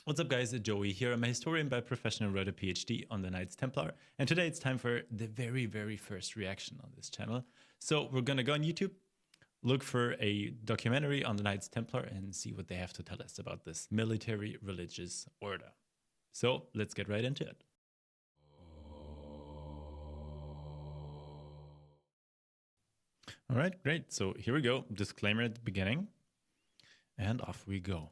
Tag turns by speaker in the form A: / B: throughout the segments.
A: What's up guys, it's Joey here. I'm a historian by profession and wrote a PhD on the Knights Templar, and today it's time for the very first reaction on this channel. So we're gonna go on YouTube, look for a documentary on the Knights Templar and see what they have to tell us about this military religious order. So let's get right into it. All right, great. So here we go. Disclaimer at the beginning, and off we go.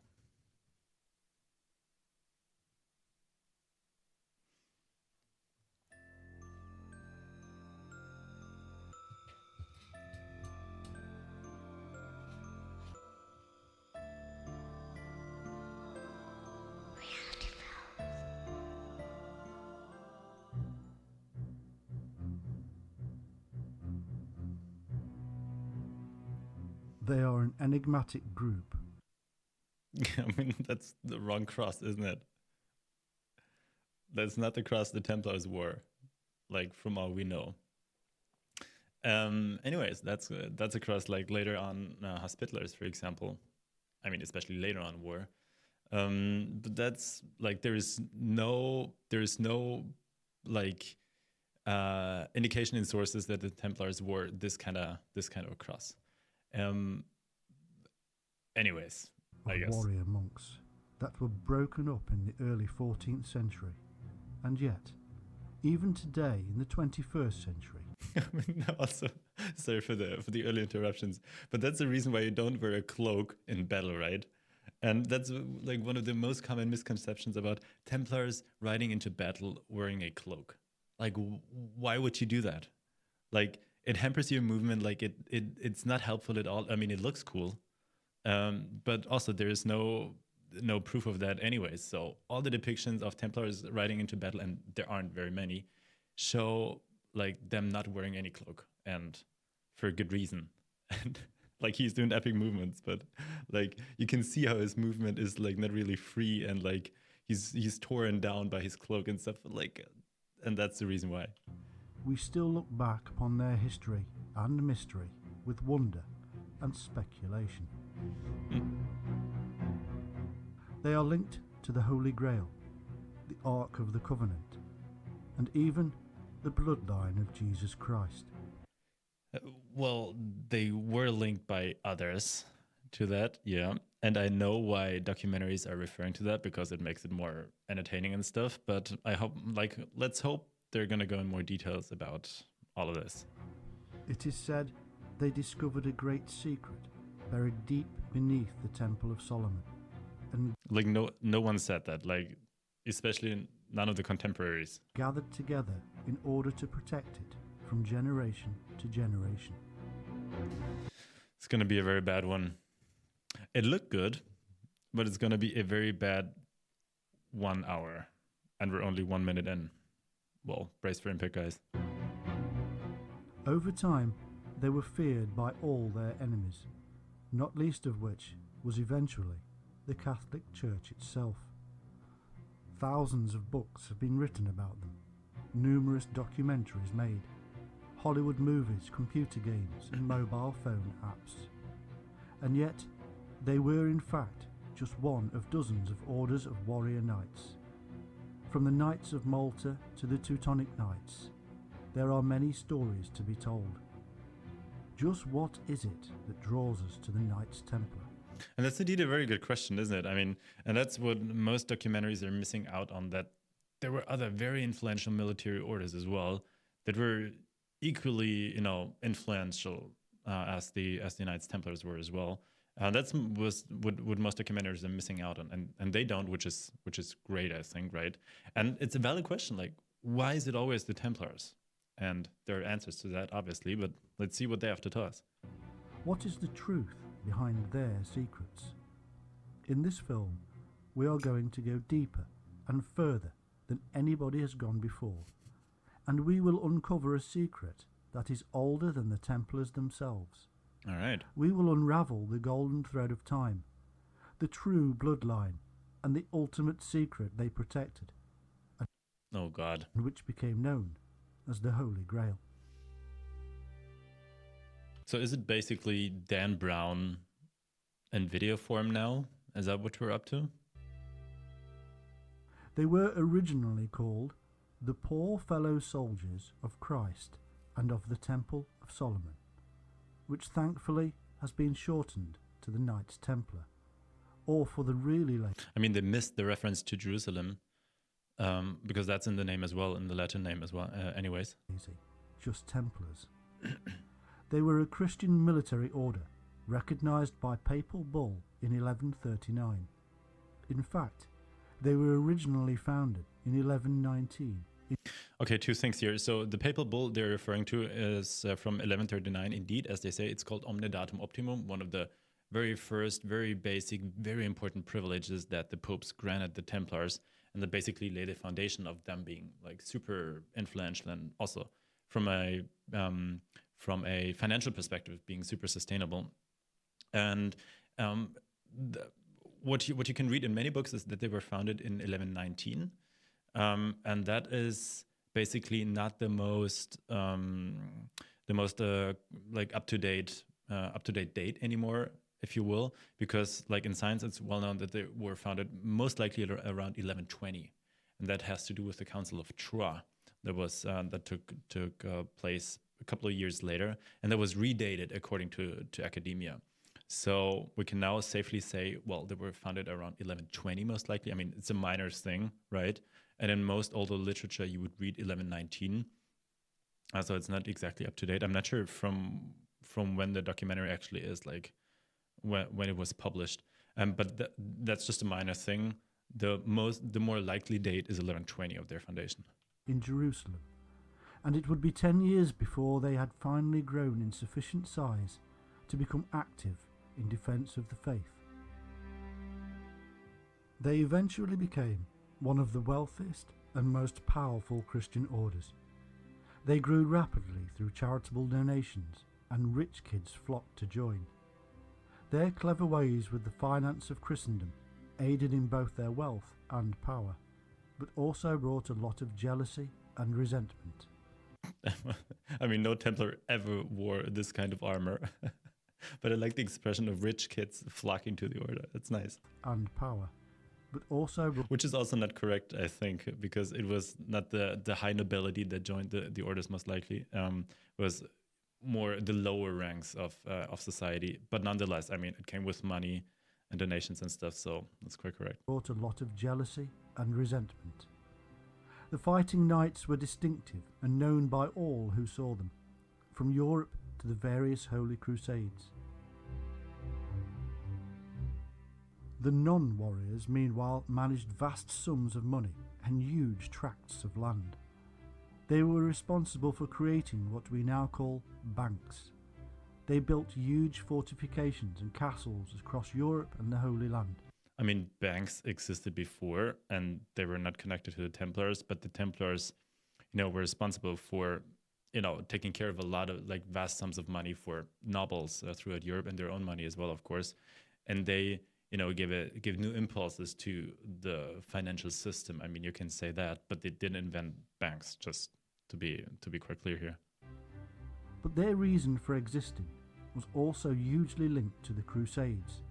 B: They are an enigmatic group.
A: I mean, that's the wrong cross, isn't it? That's not the cross the Templars wore, like from all we know. Anyways, that's a cross like later on Hospitallers, for example. I mean, especially later on wore. But that's like there is no like indication in sources that the Templars wore this kind of cross. Anyways, I guess.
B: Warrior monks that were broken up in the early 14th century, and yet, even today in the 21st century.
A: I mean, also, sorry for the early interruptions, but that's the reason why you don't wear a cloak in battle, right? And that's like one of the most common misconceptions about Templars riding into battle wearing a cloak. Like, why would you do that? Like, it hampers your movement. Like, it's not helpful at all. I mean, it looks cool, but also there is no proof of that anyways. So all the depictions of Templars riding into battle, and there aren't very many, show like them not wearing any cloak, and for a good reason. And like he's doing epic movements, but like you can see how his movement is like not really free, and like he's torn down by his cloak and stuff. Like, and that's the reason why.
B: We still look back upon their history and mystery with wonder and speculation. They are linked to the Holy Grail, the Ark of the Covenant, and even the bloodline of Jesus Christ.
A: Well, they were linked by others to that, yeah. And I know why documentaries are referring to that, because it makes it more entertaining and stuff. But I hope, like, let's hope they're going to go in more details about all of this.
B: It is said they discovered a great secret buried deep beneath the Temple of Solomon. And
A: like no one said that, like especially none of the contemporaries.
B: Gathered together in order to protect it from generation to generation.
A: It's going to be a very bad one. It looked good, but it's going to be a very bad 1 hour. And we're only 1 minute in. Well, brace for impact, guys.
B: Over time, they were feared by all their enemies, not least of which was eventually the Catholic Church itself. Thousands of books have been written about them, numerous documentaries made, Hollywood movies, computer games and mobile phone apps. And yet, they were in fact just one of dozens of orders of warrior knights. From the Knights of Malta to the Teutonic Knights, there are many stories to be told. Just what is it that draws us to the Knights Templar?
A: And that's indeed a very good question, isn't it? I mean, and that's what most documentaries are missing out on, that there were other very influential military orders as well that were equally, influential as the Knights Templars were as well. That's what most documentaries are missing out on, and they don't, which is great, I think, right? And it's a valid question, like, why is it always the Templars? And there are answers to that, obviously, but let's see what they have to tell us.
B: What is the truth behind their secrets? In this film, we are going to go deeper and further than anybody has gone before, and we will uncover a secret that is older than the Templars themselves.
A: All right.
B: We will unravel the golden thread of time, the true bloodline, and the ultimate secret they protected,
A: Oh, God.
B: and which became known as the Holy Grail.
A: So is it basically Dan Brown in video form now? Is that what we're up to?
B: They were originally called the Poor Fellow Soldiers of Christ and of the Temple of Solomon, which thankfully has been shortened to the Knights Templar, or for the really late.
A: I mean, they missed the reference to Jerusalem because that's in the name as well, in the Latin name as well. Anyways,
B: Easy, just Templars. They were a Christian military order recognised by papal bull in 1139. In fact, they were originally founded in 1119.
A: Okay, two things here. So the papal bull they're referring to is from 1139. Indeed, as they say, it's called Omne Datum Optimum, one of the very first, very basic, very important privileges that the popes granted the Templars, and that basically laid the foundation of them being like super influential, and also from a financial perspective being super sustainable. And what you can read in many books is that they were founded in 1119, and that is basically not the most like up to date date anymore, if you will, because like in science it's well known that they were founded most likely around 1120, and that has to do with the Council of Troyes that took place a couple of years later, and that was redated according to academia. So we can now safely say, well, they were founded around 1120 most likely. I mean, it's a minor thing, right? And in most older literature, you would read 1119. So it's not exactly up to date. I'm not sure from when the documentary actually is, like when it was published. But that's just a minor thing. The more likely date is 1120 of their foundation.
B: In Jerusalem, and it would be 10 years before they had finally grown in sufficient size to become active in defence of the faith. They eventually became one of the wealthiest and most powerful Christian orders. They grew rapidly through charitable donations, and rich kids flocked to join. Their clever ways with the finance of Christendom aided in both their wealth and power, but also brought a lot of jealousy and resentment.
A: I mean, no Templar ever wore this kind of armor. But I like the expression of rich kids flocking to the order. That's nice.
B: And power, but also...
A: Which is also not correct, I think, because it was not the high nobility that joined the orders most likely. It was more the lower ranks of society. But nonetheless, I mean, it came with money and donations and stuff, so that's quite correct.
B: Brought a lot of jealousy and resentment. The fighting knights were distinctive and known by all who saw them, from Europe to the various Holy Crusades. The non-warriors, meanwhile, managed vast sums of money and huge tracts of land. They were responsible for creating what we now call banks. They built huge fortifications and castles across Europe and the Holy Land.
A: I mean, banks existed before, and they were not connected to the Templars, but the Templars, were responsible for taking care of a lot of like vast sums of money for nobles throughout Europe, and their own money as well, of course. And they, give new impulses to the financial system. I mean, you can say that, but they didn't invent banks, just to be quite clear here.
B: But their reason for existing was also hugely linked to the Crusades,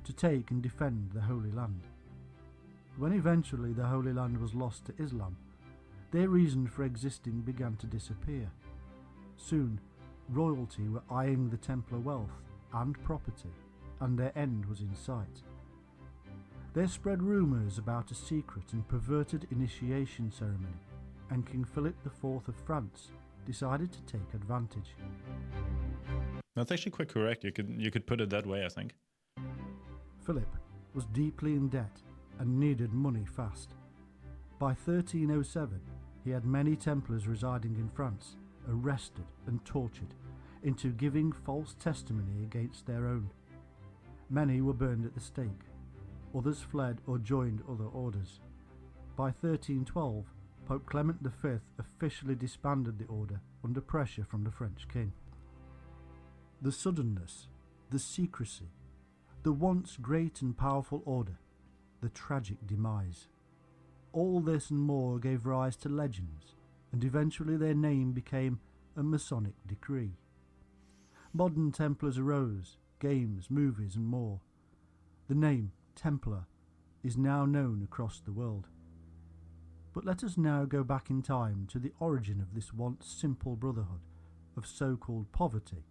B: to take and defend the Holy Land. When eventually the Holy Land was lost to Islam, their reason for existing began to disappear. Soon, royalty were eyeing the Templar wealth and property, and their end was in sight. There spread rumours about a secret and perverted initiation ceremony, and King Philip IV of France decided to take advantage.
A: That's actually quite correct. You could put it that way, I think.
B: Philip was deeply in debt and needed money fast. By 1307, he had many Templars residing in France arrested and tortured into giving false testimony against their own. Many were burned at the stake. Others fled or joined other orders. By 1312, Pope Clement V officially disbanded the order under pressure from the French king. The suddenness, the secrecy, the once great and powerful order, the tragic demise. All this and more gave rise to legends, and eventually their name became a Masonic decree. Modern Templars arose, games, movies and more. The name Templar is now known across the world. But let us now go back in time to the origin of this once simple brotherhood of so-called poverty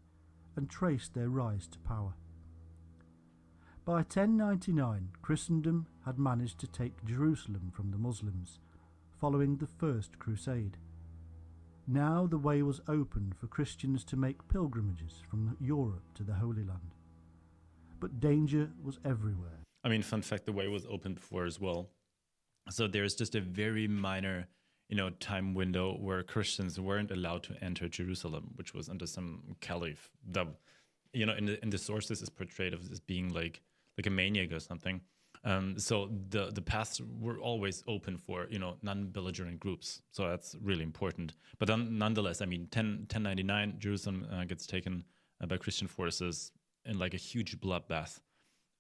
B: and trace their rise to power. By 1099, Christendom had managed to take Jerusalem from the Muslims, following the First Crusade. Now the way was open for Christians to make pilgrimages from Europe to the Holy Land. But danger was everywhere.
A: I mean, fun fact, the way was open before as well. So there's just a very minor, time window where Christians weren't allowed to enter Jerusalem, which was under some caliph that, in the sources is portrayed as being like a maniac or something. So the paths were always open for, non-belligerent groups. So that's really important. But then, nonetheless, I mean, 1099, Jerusalem gets taken by Christian forces in like a huge bloodbath.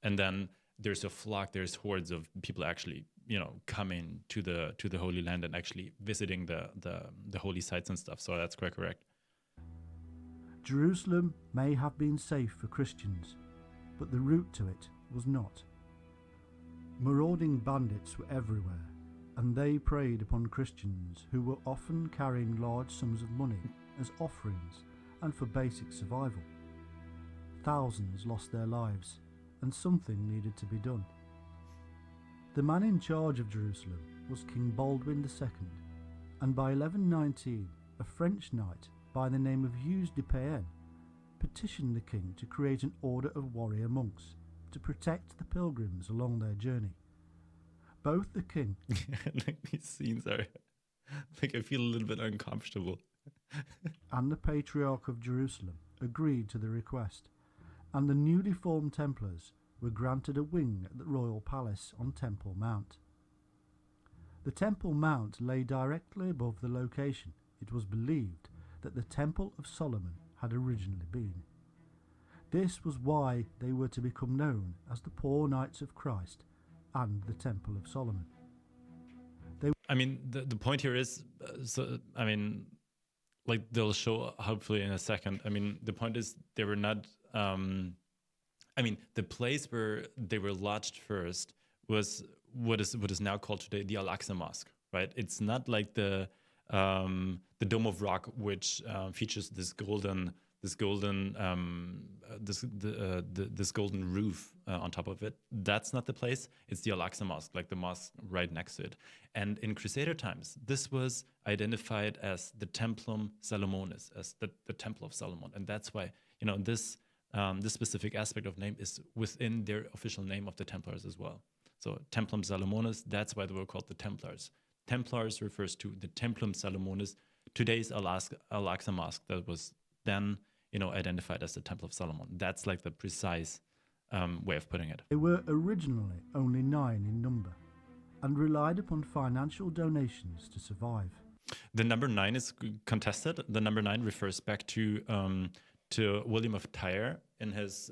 A: And then there's a flock, there's hordes of people actually, coming to the Holy Land and actually visiting the holy sites and stuff. So that's quite correct.
B: Jerusalem may have been safe for Christians, but the route to it was not. Marauding bandits were everywhere, and they preyed upon Christians who were often carrying large sums of money as offerings and for basic survival. Thousands lost their lives, and something needed to be done. The man in charge of Jerusalem was King Baldwin II, and by 1119 a French knight by the name of Hughes de Payenne petitioned the king to create an order of warrior monks to protect the pilgrims along their journey. Both the king
A: like these scenes are like I feel a little bit uncomfortable.
B: and the Patriarch of Jerusalem agreed to the request, and the newly formed Templars were granted a wing at the royal palace on Temple Mount. The Temple Mount lay directly above the location it was believed that the Temple of Solomon had originally been. This was why they were to become known as the Poor Knights of Christ and the Temple of Solomon.
A: I mean, the point here is, like they'll show hopefully in a second. I mean, the point is they were not. The place where they were lodged first was what is now called today the Al-Aqsa Mosque, right? It's not like the Dome of Rock, which features this golden roof on top of it. That's not the place. It's the Al-Aqsa Mosque, like the mosque right next to it. And in Crusader times, this was identified as the Templum Salomonis, as the Temple of Solomon, and that's why this specific aspect of name is within their official name of the Templars as well. So Templum Salomonis, that's why they were called the Templars. Templars refers to the Templum Salomonis, today's Al-Aqsa Mosque that was then identified as the Temple of Solomon. That's like the precise way of putting it.
B: They were originally only 9 in number and relied upon financial donations to survive.
A: The number 9 is contested. The number 9 refers back to William of Tyre in his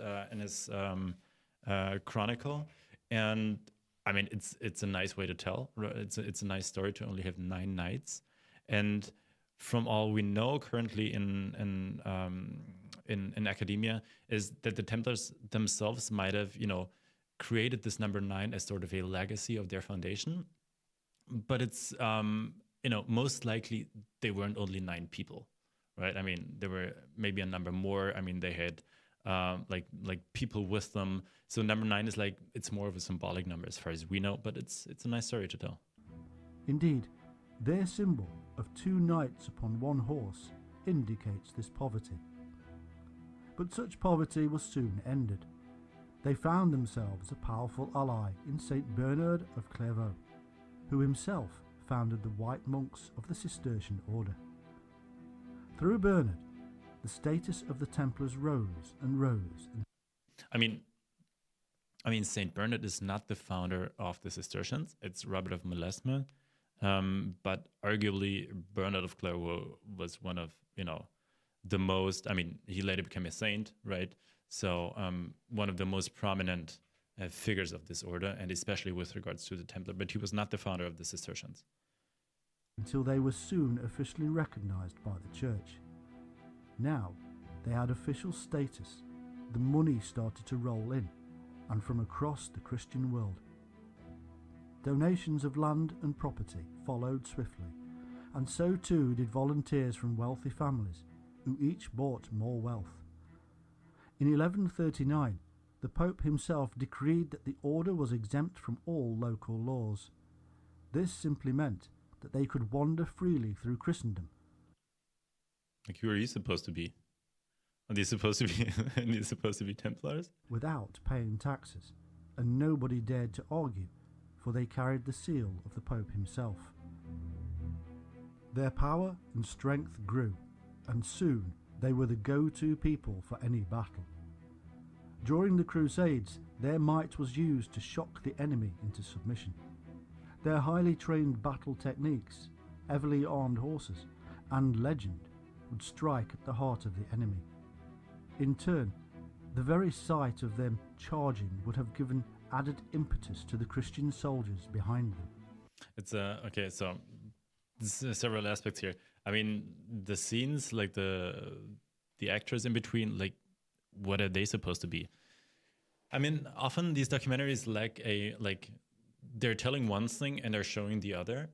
A: chronicle, and I mean it's a nice way to tell. It's a nice story to only have 9 knights, and from all we know currently in academia is that the Templars themselves might have created this number 9 as sort of a legacy of their foundation, but it's most likely they weren't only 9 people. Right. I mean, there were maybe a number more. I mean, they had like people with them. So number 9 is like it's more of a symbolic number as far as we know, but it's a nice story to tell.
B: Indeed, their symbol of 2 knights upon 1 horse indicates this poverty. But such poverty was soon ended. They found themselves a powerful ally in Saint Bernard of Clairvaux, who himself founded the White Monks of the Cistercian order. Through Bernard, the status of the Templars rose and rose.
A: I mean, Saint Bernard is not the founder of the Cistercians. It's Robert of Molesme, but arguably Bernard of Clairvaux was one of the most. I mean, he later became a saint, right? So one of the most prominent figures of this order, and especially with regards to the Templar. But he was not the founder of the Cistercians.
B: Until they were soon officially recognized by the church. Now, they had official status, the money started to roll in, and from across the Christian world. Donations of land and property followed swiftly, and so too did volunteers from wealthy families, who each bought more wealth. In 1139, the Pope himself decreed that the order was exempt from all local laws. This simply meant that they could wander freely through Christendom.
A: Like, who are you supposed to be? Are they supposed to be? Are they supposed to be Templars?
B: Without paying taxes, and nobody dared to argue, for they carried the seal of the Pope himself. Their power and strength grew, and soon they were the go-to people for any battle. During the Crusades, their might was used to shock the enemy into submission. Their highly trained battle techniques, heavily armed horses, and legend would strike at the heart of the enemy. In turn, the very sight of them charging would have given added impetus to the Christian soldiers behind them.
A: It's okay. So there's several aspects here. I mean, the scenes, like the actors in between, like, what are they supposed to be? I mean, often these documentaries they're telling one thing and they're showing the other,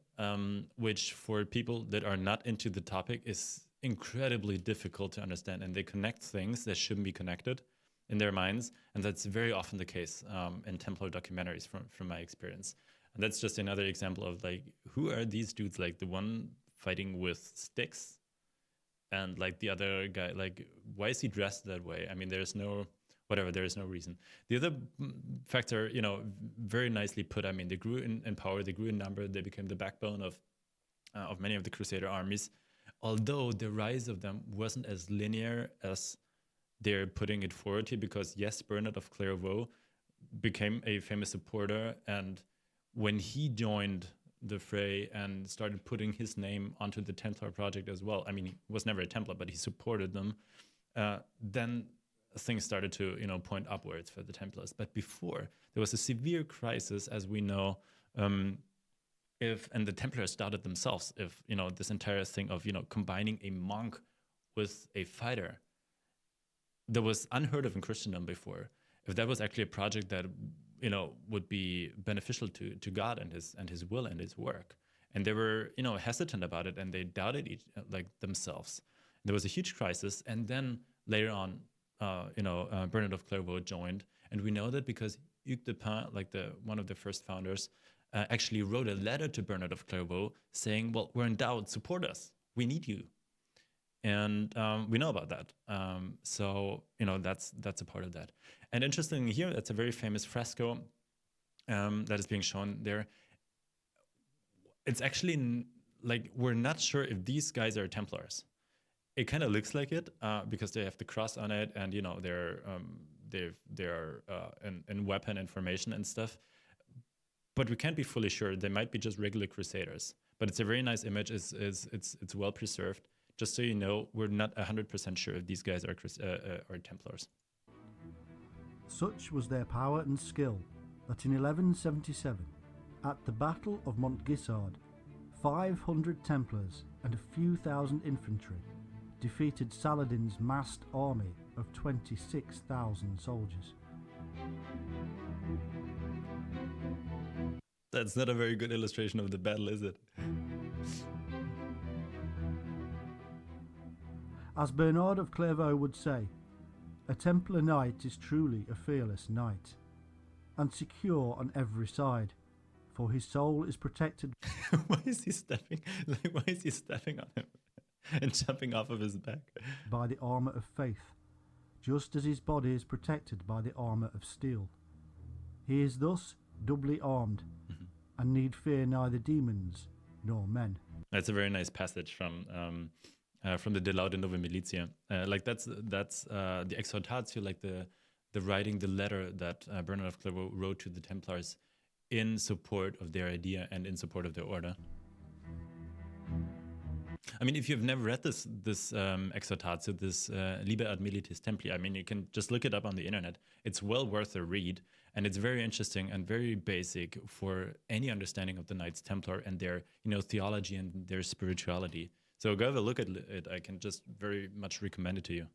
A: which for people that are not into the topic is incredibly difficult to understand, and they connect things that shouldn't be connected in their minds, and that's very often the case in Templar documentaries from my experience. And that's just another example of, like, who are these dudes? Like, the one fighting with sticks, and like the other guy, like, why is he dressed that way? I mean, there is no reason. The other factor, very nicely put. I mean, they grew in power, they grew in number, they became the backbone of many of the Crusader armies. Although the rise of them wasn't as linear as they're putting it forward here, because yes, Bernard of Clairvaux became a famous supporter, and when he joined the fray and started putting his name onto the Templar project as well, I mean, he was never a Templar, but he supported them, then things started to point upwards for the Templars. But before, there was a severe crisis, as we know, and the Templars started themselves, if this entire thing of combining a monk with a fighter, that was unheard of in Christendom before. If that was actually a project that would be beneficial to God and his will and his work, and they were hesitant about it, and they doubted themselves. There was a huge crisis, and then later on, Bernard of Clairvaux joined, and we know that because Hugues de Pin, like one of the first founders, actually wrote a letter to Bernard of Clairvaux saying, "Well, we're in doubt. Support us. We need you." And we know about that. So that's a part of that. And interestingly here, that's a very famous fresco that is being shown there. It's actually like, we're not sure if these guys are Templars. It kind of looks like it because they have the cross on it, and they're in weapon and formation and stuff. But we can't be fully sure. They might be just regular Crusaders. But it's a very nice image. It's well preserved. Just so you know, we're not 100% sure if these guys are Templars.
B: Such was their power and skill that in 1177, at the Battle of Montgisard, 500 Templars and a few thousand infantry defeated Saladin's massed army of 26,000 soldiers.
A: That's not a very good illustration of the battle, is it?
B: As Bernard of Clairvaux would say, a Templar knight is truly a fearless knight, and secure on every side, for his soul is protected.
A: Why is he stepping? Why is he stepping on him and jumping off of his back?
B: By the armour of faith, just as his body is protected by the armour of steel. He is thus doubly armed, and need fear neither demons nor men.
A: That's a very nice passage from the De Laude Nove Militia. That's the exhortatio, like the writing, the letter that Bernard of Clairvaux wrote to the Templars in support of their idea and in support of their order. I mean, if you've never read this exhortatio, this Liber ad Militis Templi, I mean, you can just look it up on the internet. It's well worth a read, and it's very interesting and very basic for any understanding of the Knights Templar and their theology and their spirituality. So go have a look at it. I can just very much recommend it to you.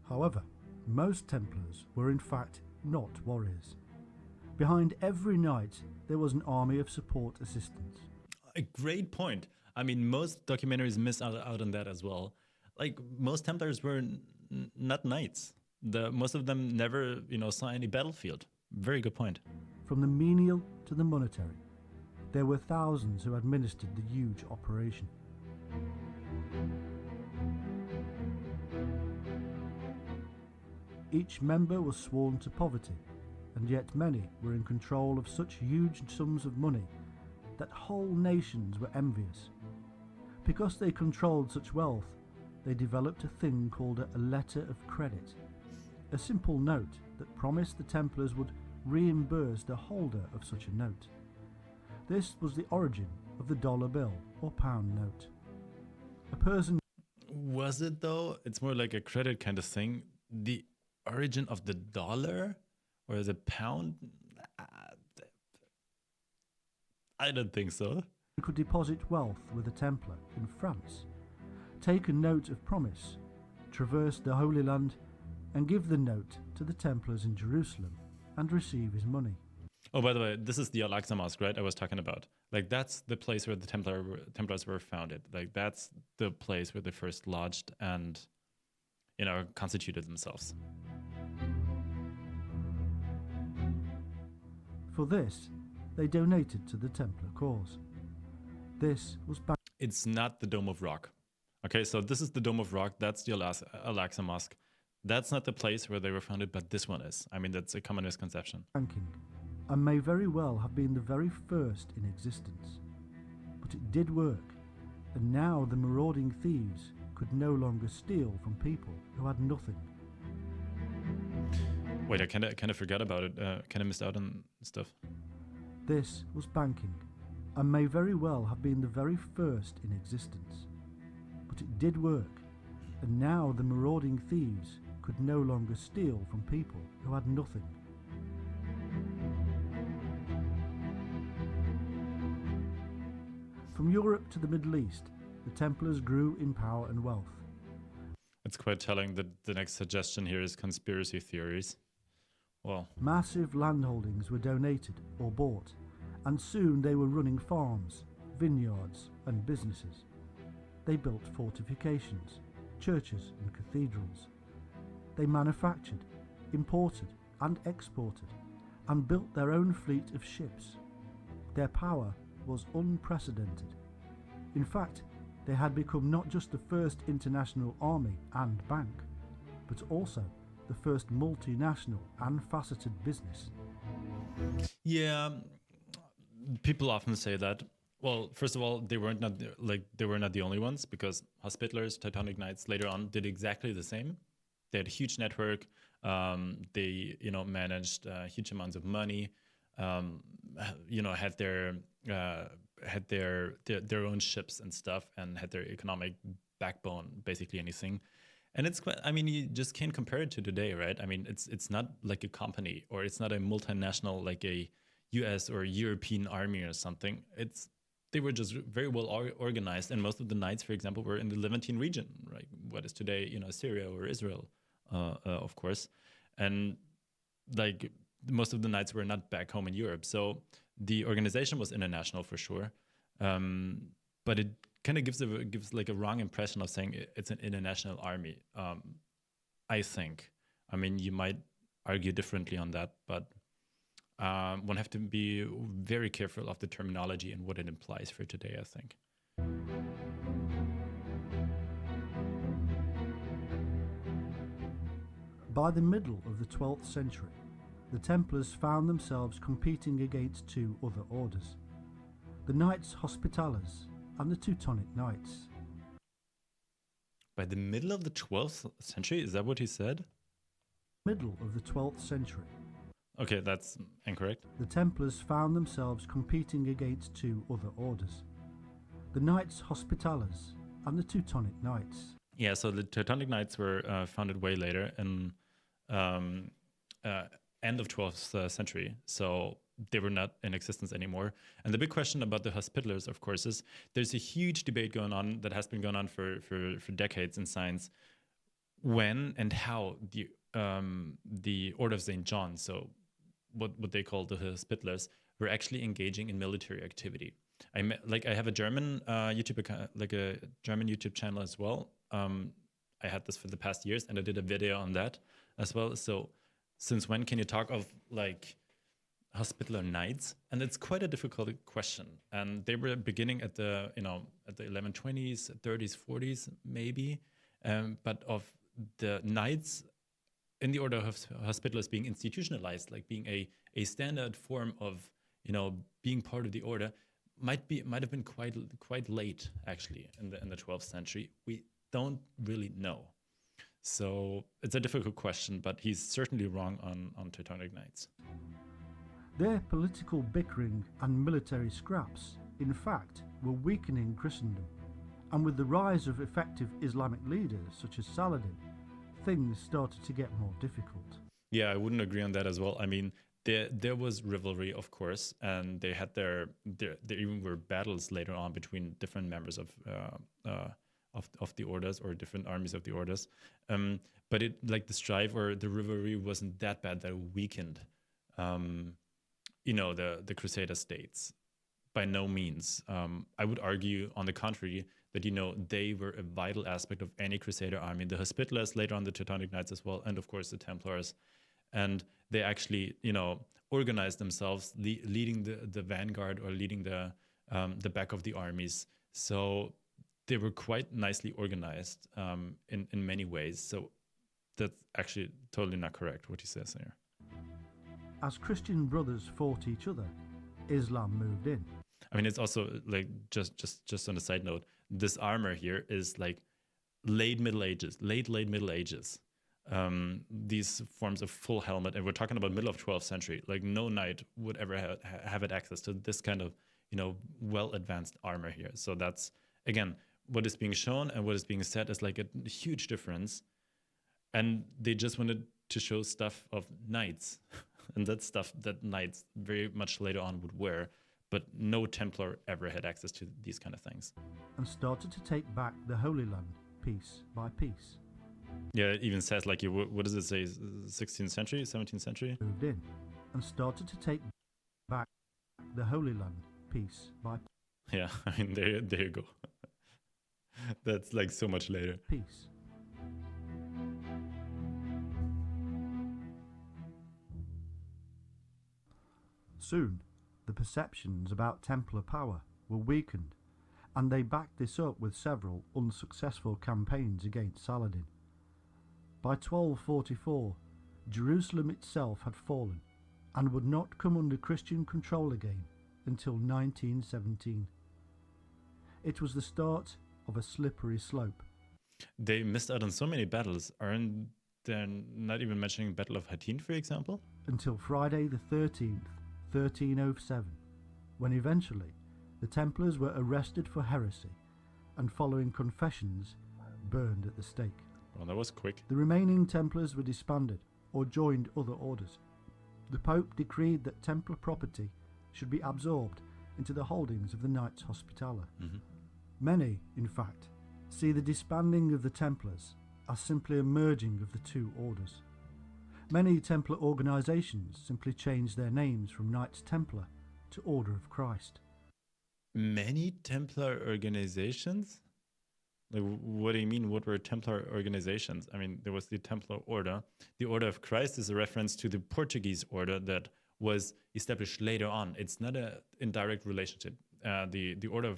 B: However, Most Templars were in fact not warriors. Behind every knight there was an army of support assistants.
A: A great point. I mean, most documentaries miss out on that as well. Like most Templars were not knights. Most of them never, saw any battlefield. Very good point.
B: From the menial to the monetary, there were thousands who administered the huge operation. Each member was sworn to poverty, and yet many were in control of such huge sums of money that whole nations were envious. Because they controlled such wealth, they developed a thing called a letter of credit, a simple note that promised the Templars would reimburse the holder of such a note. This was the origin of the dollar bill or pound note. A person
A: Was it though? It's more like a credit kind of thing. The origin of the dollar or the pound? I don't think so.
B: could deposit wealth with a Templar in France, take a note of promise, traverse the Holy Land, and give the note to the Templars in Jerusalem and receive his money.
A: Oh, by the way, this is the Al-Aqsa Mosque, right? I was talking about. Like, that's the place where the Templars were founded. Like, that's the place where they first lodged and, constituted themselves.
B: For this, they donated to the Templar cause. This was back.
A: It's not the Dome of Rock. Okay, so this is the Dome of Rock. That's the Al-Aqsa Mosque. That's not the place where they were founded, but this one is. I mean, that's a common misconception.
B: Banking, and may very well have been the very first in existence. But it did work, and now the marauding thieves could no longer steal from people who had nothing.
A: Wait, I kind of forgot about it. Kind of missed out on stuff.
B: This was banking, and may very well have been the very first in existence. But it did work, and now the marauding thieves could no longer steal from people who had nothing. From Europe to the Middle East, the Templars grew in power and wealth.
A: It's quite telling that the next suggestion here is conspiracy theories. Well,
B: Massive landholdings were donated or bought, and soon they were running farms, vineyards, and businesses. They built fortifications, churches, and cathedrals. They manufactured, imported, and exported, and built their own fleet of ships. Their power was unprecedented. In fact, they had become not just the first international army and bank, but also the first multinational and faceted business.
A: yeah, people often say that. Well, first of all, they were not the only ones, because Hospitallers, Teutonic Knights later on did exactly the same. They had a huge network. They managed huge amounts of money. Had their own ships and stuff, and had their economic backbone, basically anything. And it's quite, I mean, you just can't compare it to today, right? I mean, it's not like a company, or it's not a multinational like a US or European army or something. They were just very well organized, and most of the knights, for example, were in the Levantine region, right? What is today, Syria or Israel, of course. And like most of the knights were not back home in Europe. So the organization was international for sure. But it kind of gives like a wrong impression of saying it's an international army. I think. I mean, you might argue differently on that, but one have to be very careful of the terminology and what it implies for today, I think.
B: By the middle of the 12th century, the Templars found themselves competing against two other orders, the Knights Hospitallers and the Teutonic Knights.
A: By the middle of the 12th century? Is that what he said?
B: Middle of the 12th century.
A: Okay, that's incorrect.
B: The Templars found themselves competing against two other orders, the Knights Hospitallers and the Teutonic Knights.
A: Yeah, so the Teutonic Knights were founded way later in end of 12th century, so they were not in existence anymore. And the big question about the Hospitallers, of course, is there's a huge debate going on that has been going on for decades in science. When and how the the Order of St. John, so what they call the Hospitlers, were actually engaging in military activity. I have a German YouTube account, like a German YouTube channel as well. I had this for the past years, and I did a video on that as well. So, since when can you talk of like Hospitaller Knights? And it's quite a difficult question. And they were beginning at the at the 1120s, 30s, 40s maybe, but of the Knights in the Order of Hospitallers being institutionalized, like being a standard form of being part of the order, might have been quite late actually in the 12th century. We don't really know. So it's a difficult question, but he's certainly wrong on Teutonic Knights.
B: Their political bickering and military scraps, in fact, were weakening Christendom, and with the rise of effective Islamic leaders such as Saladin, things started to get more difficult.
A: Yeah, I wouldn't agree on that as well. I mean, there was rivalry, of course, and they had there even were battles later on between different members of the orders or different armies of the orders. But it like the strife or the rivalry wasn't that bad that it weakened, the Crusader states. By no means. I would argue, on the contrary, that they were a vital aspect of any Crusader army. The Hospitallers, later on the Teutonic Knights as well, and of course the Templars. And they actually, organized themselves, leading the vanguard or leading the back of the armies. So they were quite nicely organized in many ways. So that's actually totally not correct what he says here.
B: As Christian brothers fought each other, Islam moved in.
A: I mean, it's also like just on a side note, this armor here is like late Middle Ages. These forms of full helmet, and we're talking about middle of 12th century. Like no knight would ever have had access to this kind of well advanced armor here. So that's again what is being shown and what is being said is like a huge difference. And they just wanted to show stuff of knights, and that's stuff that knights very much later on would wear. But no Templar ever had access to these kind of things.
B: And started to take back the Holy Land piece by piece.
A: Yeah, it even says like, what does it say? 16th century, 17th century?
B: Moved in and started to take back the Holy Land piece by
A: Yeah, I mean, there you go. That's like so much later.
B: piece. Soon, the perceptions about Templar power were weakened, and they backed this up with several unsuccessful campaigns against Saladin. By 1244, Jerusalem itself had fallen and would not come under Christian control again until 1917. It was the start of a slippery slope.
A: They missed out on so many battles. Aren't they not even mentioning Battle of Hattin, for example?
B: Until Friday the 13th, 1307, when eventually the Templars were arrested for heresy and, following confessions, burned at the stake.
A: Well, that was quick.
B: The remaining Templars were disbanded or joined other orders. The Pope decreed that Templar property should be absorbed into the holdings of the Knights Hospitaller.
A: Mm-hmm.
B: Many, in fact, see the disbanding of the Templars as simply a merging of the two orders. Many Templar organisations simply changed their names from Knights Templar to Order of Christ.
A: Many Templar organizations? Like, what do you mean? What were Templar organizations? I mean, there was the Templar Order. The Order of Christ is a reference to the Portuguese order that was established later on. It's not an indirect relationship. The Order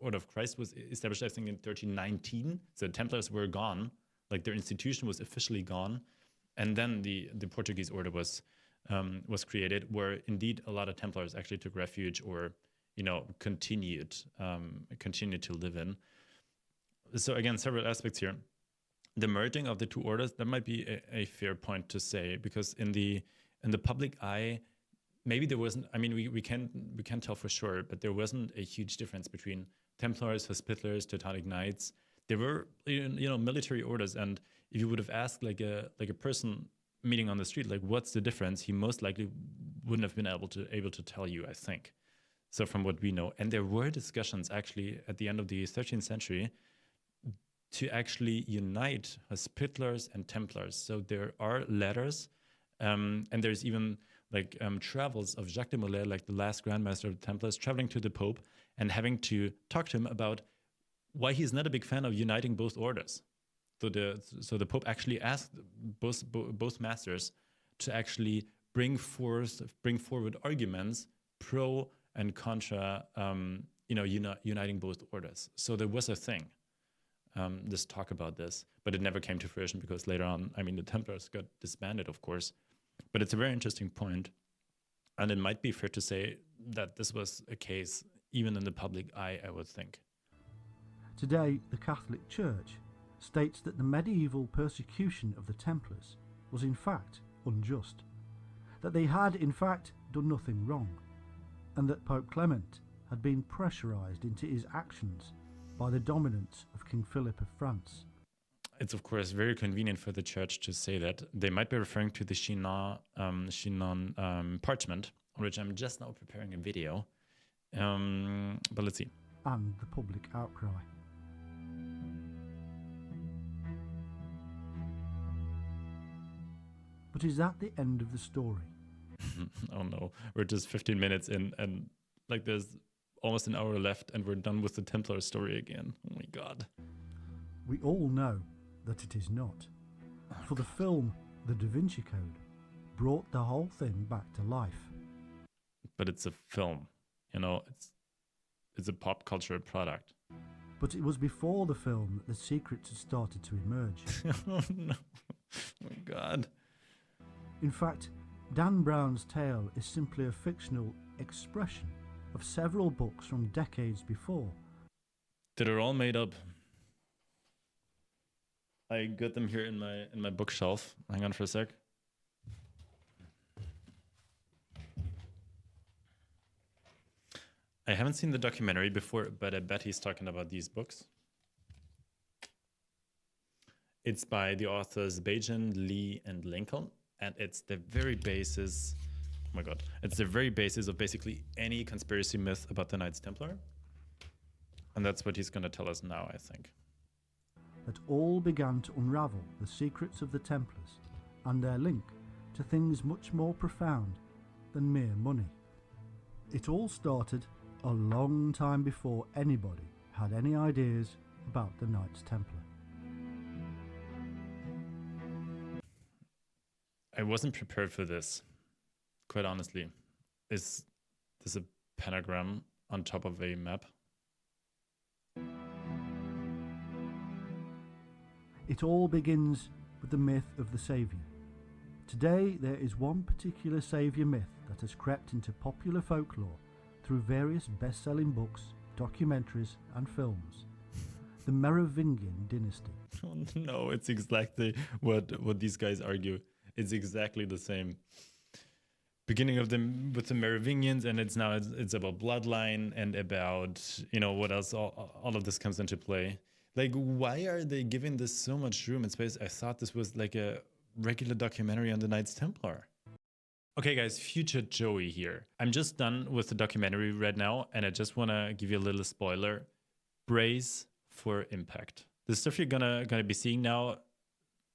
A: of Christ was established, I think, in 1319. So Templars were gone, like their institution was officially gone, and then the Portuguese order was created, where indeed a lot of Templars actually took refuge or continued to live in. So again, several aspects here. The merging of the two orders, that might be a fair point to say, because in the public eye, maybe there wasn't. I mean, we can't tell for sure, but there wasn't a huge difference between Templars, Hospitallers, Teutonic Knights. There were military orders, and if you would have asked like a person meeting on the street, like what's the difference, he most likely wouldn't have been able to tell you, I think. So from what we know, and there were discussions actually at the end of the 13th century to actually unite Hospitallers and Templars. So there are letters, and there's even like travels of Jacques de Molay, like the last Grand Master of the Templars, traveling to the Pope and having to talk to him about why he's not a big fan of uniting both orders. So the Pope actually asked both masters to actually bring forward arguments pro and contra, uniting both orders. So there was a thing, this talk about this, but it never came to fruition because later on, the Templars got disbanded, of course. But it's a very interesting point, and it might be fair to say that this was a case even in the public eye, I would think.
B: Today, the Catholic Church states that the medieval persecution of the Templars was in fact unjust, that they had in fact done nothing wrong, and that Pope Clement had been pressurised into his actions by the dominance of King Philip of France.
A: It's of course very convenient for the church to say that. They might be referring to the Chinon parchment, on which I'm just now preparing a video. But let's see.
B: And the public outcry. But is that the end of the story?
A: Oh no, we're just 15 minutes in, and like there's almost an hour left, and we're done with the Templar story again. Oh my god.
B: We all know that it is not. For the film The Da Vinci Code brought the whole thing back to life.
A: But it's a film, it's a pop culture product.
B: But it was before the film that the secrets had started to emerge.
A: Oh no, oh my god.
B: In fact, Dan Brown's tale is simply a fictional expression of several books from decades before.
A: That are all made up. I got them here in my bookshelf. Hang on for a sec. I haven't seen the documentary before, but I bet he's talking about these books. It's by the authors Bajan, Lee, and Lincoln, and it's the very basis. Oh my god! It's the very basis of basically any conspiracy myth about the Knights Templar, and that's what he's going to tell us now, I think.
B: That all began to unravel the secrets of the Templars and their link to things much more profound than mere money. It all started a long time before anybody had any ideas about the Knights Templar.
A: I wasn't prepared for this, quite honestly. Is this a pentagram on top of a map?
B: It all begins with the myth of the Saviour. Today there is one particular Saviour myth that has crept into popular folklore through various best-selling books, documentaries and films. The Merovingian dynasty.
A: Oh, no, it's exactly what these guys argue. It's exactly the same. Beginning of them with the Merovingians, and it's about bloodline and about, what else, all of this comes into play. Like, why are they giving this so much room and space? I thought this was like a regular documentary on the Knights Templar. Okay, guys, future Joey here. I'm just done with the documentary right now, and I just want to give you a little spoiler. Brace for impact. The stuff you're gonna be seeing now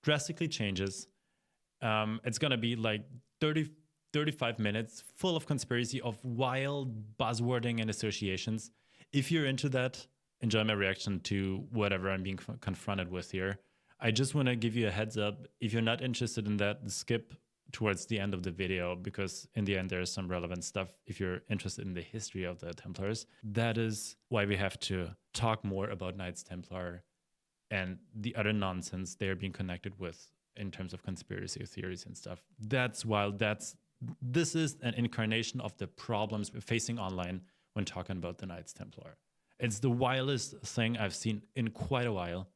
A: drastically changes. It's gonna be like 35 minutes full of conspiracy, of wild buzzwording and associations. If you're into that, enjoy my reaction to whatever I'm being confronted with here. I just want to give you a heads up. If you're not interested in that, skip towards the end of the video, because in the end there's some relevant stuff if you're interested in the history of the Templars. That is why we have to talk more about Knights Templar and the other nonsense they're being connected with in terms of conspiracy theories and stuff. This is an incarnation of the problems we're facing online when talking about the Knights Templar. It's the wildest thing I've seen in quite a while.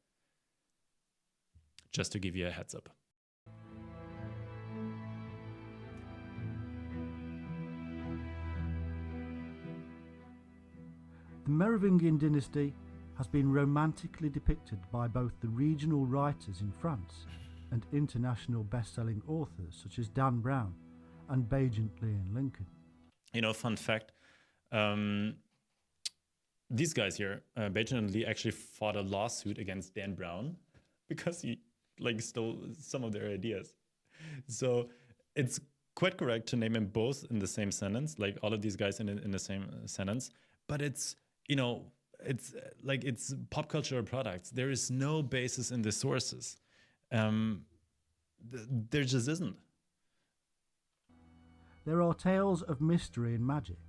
A: Just to give you a heads up.
B: The Merovingian dynasty has been romantically depicted by both the regional writers in France and international best-selling authors such as Dan Brown and Bajan, Lee and Lincoln.
A: Fun fact, these guys here, Bacon and Lee, actually fought a lawsuit against Dan Brown because he like stole some of their ideas. So it's quite correct to name them both in the same sentence, like all of these guys in the same sentence. But it's, you know, it's like it's pop cultural products. There is no basis in the sources. Um, there just isn't.
B: There are tales of mystery and magic,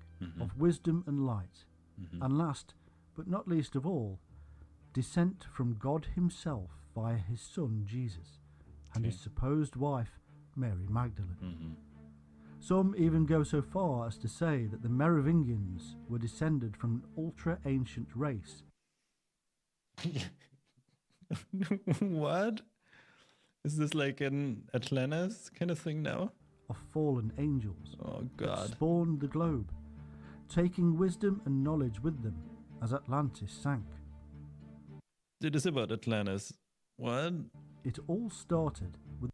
B: of wisdom and light, and last, but not least of all, descent from God himself via his son Jesus and his supposed wife Mary Magdalene. Some even go so far as to say that the Merovingians were descended from an ultra-ancient race.
A: What? Is this like an Atlantis kind of thing now?
B: Of fallen angels that spawned the globe, taking wisdom and knowledge with them as Atlantis sank.
A: It is about Atlantis. What?
B: It all started with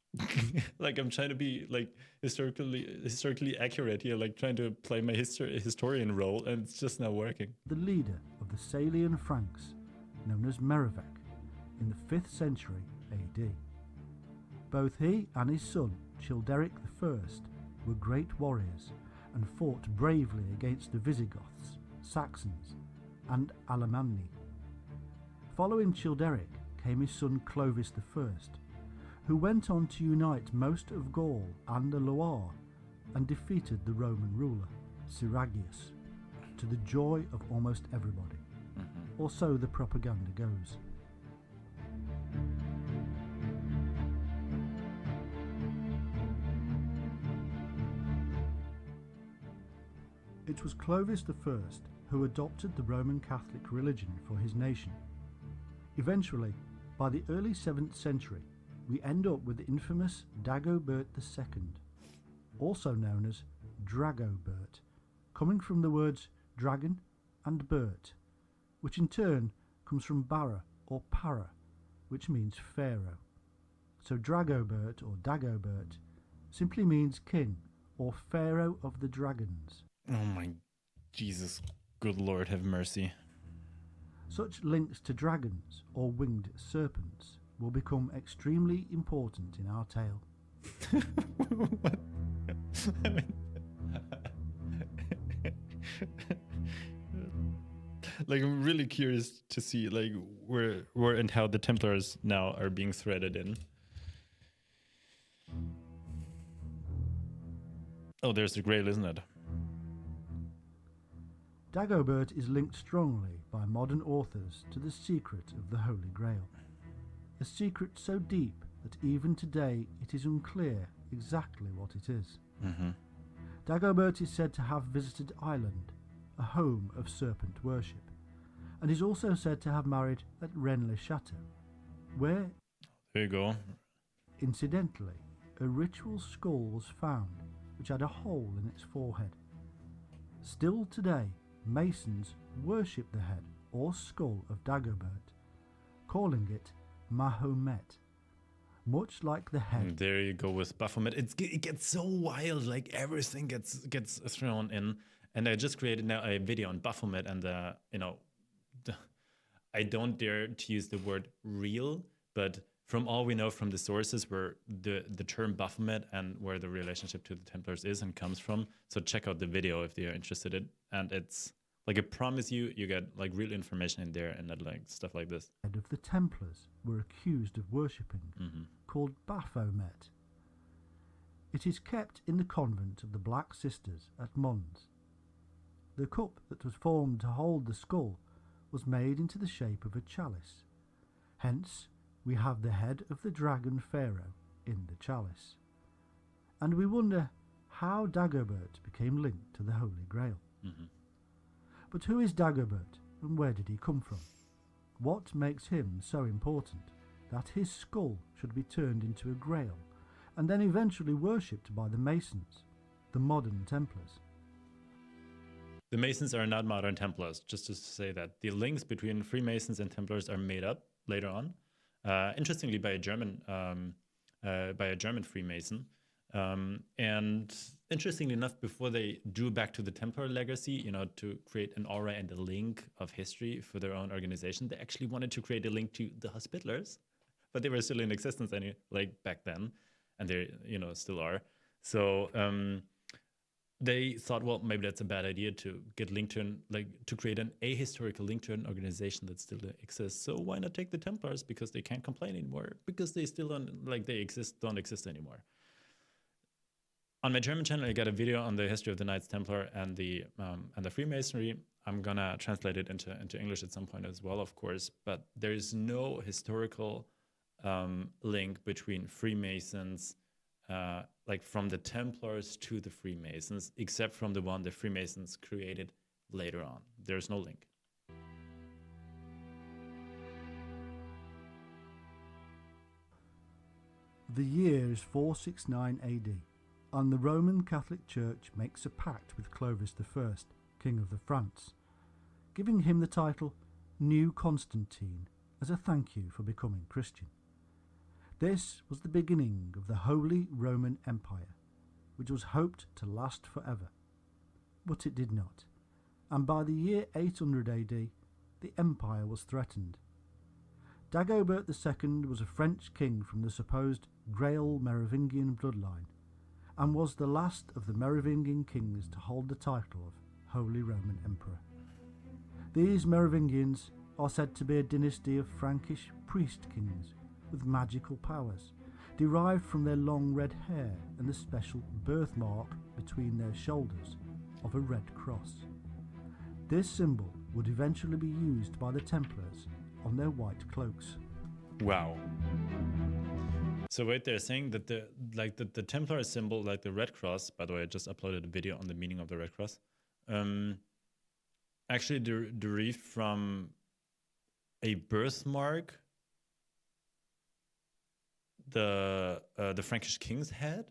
A: like I'm trying to be like historically accurate here, like trying to play my historian role, and it's just not working.
B: the leader of the Salian Franks, known as Merovech, in the 5th century AD. Both he and his son, Childeric I, were great warriors and fought bravely against the Visigoths, Saxons, and Alemanni. Following Childeric came his son Clovis I, who went on to unite most of Gaul and the Loire and defeated the Roman ruler, Siragius, to the joy of almost everybody. Or so the propaganda goes. It was Clovis I who adopted the Roman Catholic religion for his nation. Eventually, by the early 7th century, we end up with the infamous Dagobert II, also known as Dragobert, coming from the words dragon and Bert, which in turn comes from Bara or Para, which means pharaoh. So Dragobert or Dagobert simply means king or pharaoh of the dragons.
A: Oh my Jesus, good Lord have mercy.
B: Such links to dragons or winged serpents will become extremely important in our tale.
A: What? I mean, like I'm really curious to see like where and how the Templars now are being threaded in. Oh, there's the Grail, isn't it?
B: Dagobert is linked strongly by modern authors to the secret of the Holy Grail. A secret so deep that even today it is unclear exactly what it is. Dagobert is said to have visited Ireland, a home of serpent worship, and is also said to have married at Rennes-le-Château, where,
A: there you go,
B: incidentally, a ritual skull was found which had a hole in its forehead. Still today, Masons worship the head or skull of Dagobert, calling it Mahomet, much like the head.
A: And there you go with Baphomet. It gets so wild, like everything gets thrown in. And I just created now a video on Baphomet, and I don't dare to use the word real, but from all we know from the sources where the term Baphomet and where the relationship to the Templars is and comes from. So check out the video if you're interested in it. And it's like, I promise you get like real information in there and that, like stuff like this.
B: Head of the Templars were accused of worshipping, called Baphomet. It is kept in the convent of the Black Sisters at Mons. The cup that was formed to hold the skull was made into the shape of a chalice. Hence, we have the head of the dragon pharaoh in the chalice. And we wonder how Dagobert became linked to the Holy Grail. But who is Dagobert and where did he come from? What makes him so important that his skull should be turned into a grail and then eventually worshipped by the Masons, the modern Templars?
A: The Masons are not modern Templars, just to say that. The links between Freemasons and Templars are made up later on. Interestingly, by a German Freemason, And interestingly enough, before they drew back to the Templar legacy, you know, to create an aura and a link of history for their own organization, they actually wanted to create a link to the Hospitallers, but they were still in existence like back then, and they, you know, still are. So they thought, well, maybe that's a bad idea to get linked to to create an ahistorical link to an organization that still exists. So why not take the Templars, because they can't complain anymore, because they still don't exist anymore. On my German channel, I got a video on the history of the Knights Templar and the Freemasonry. I'm gonna translate it into English at some point as well, of course. But there is no historical link between Freemasons, like from the Templars to the Freemasons, except from the one the Freemasons created later on. There's no link.
B: The year is 469 AD, and the Roman Catholic Church makes a pact with Clovis I, King of the Franks, giving him the title New Constantine as a thank you for becoming Christian. This was the beginning of the Holy Roman Empire, which was hoped to last forever. But it did not, and by the year 800 AD, the empire was threatened. Dagobert II was a French king from the supposed Grail Merovingian bloodline, and was the last of the Merovingian kings to hold the title of Holy Roman Emperor. These Merovingians are said to be a dynasty of Frankish priest kings with magical powers, derived from their long red hair and the special birthmark between their shoulders of a red cross. This symbol would eventually be used by the Templars on their white cloaks.
A: Wow. So wait, they're saying that the Templar symbol, like the red cross, by the way, I just uploaded a video on the meaning of the red cross, actually derived from a birthmark the Frankish kings had?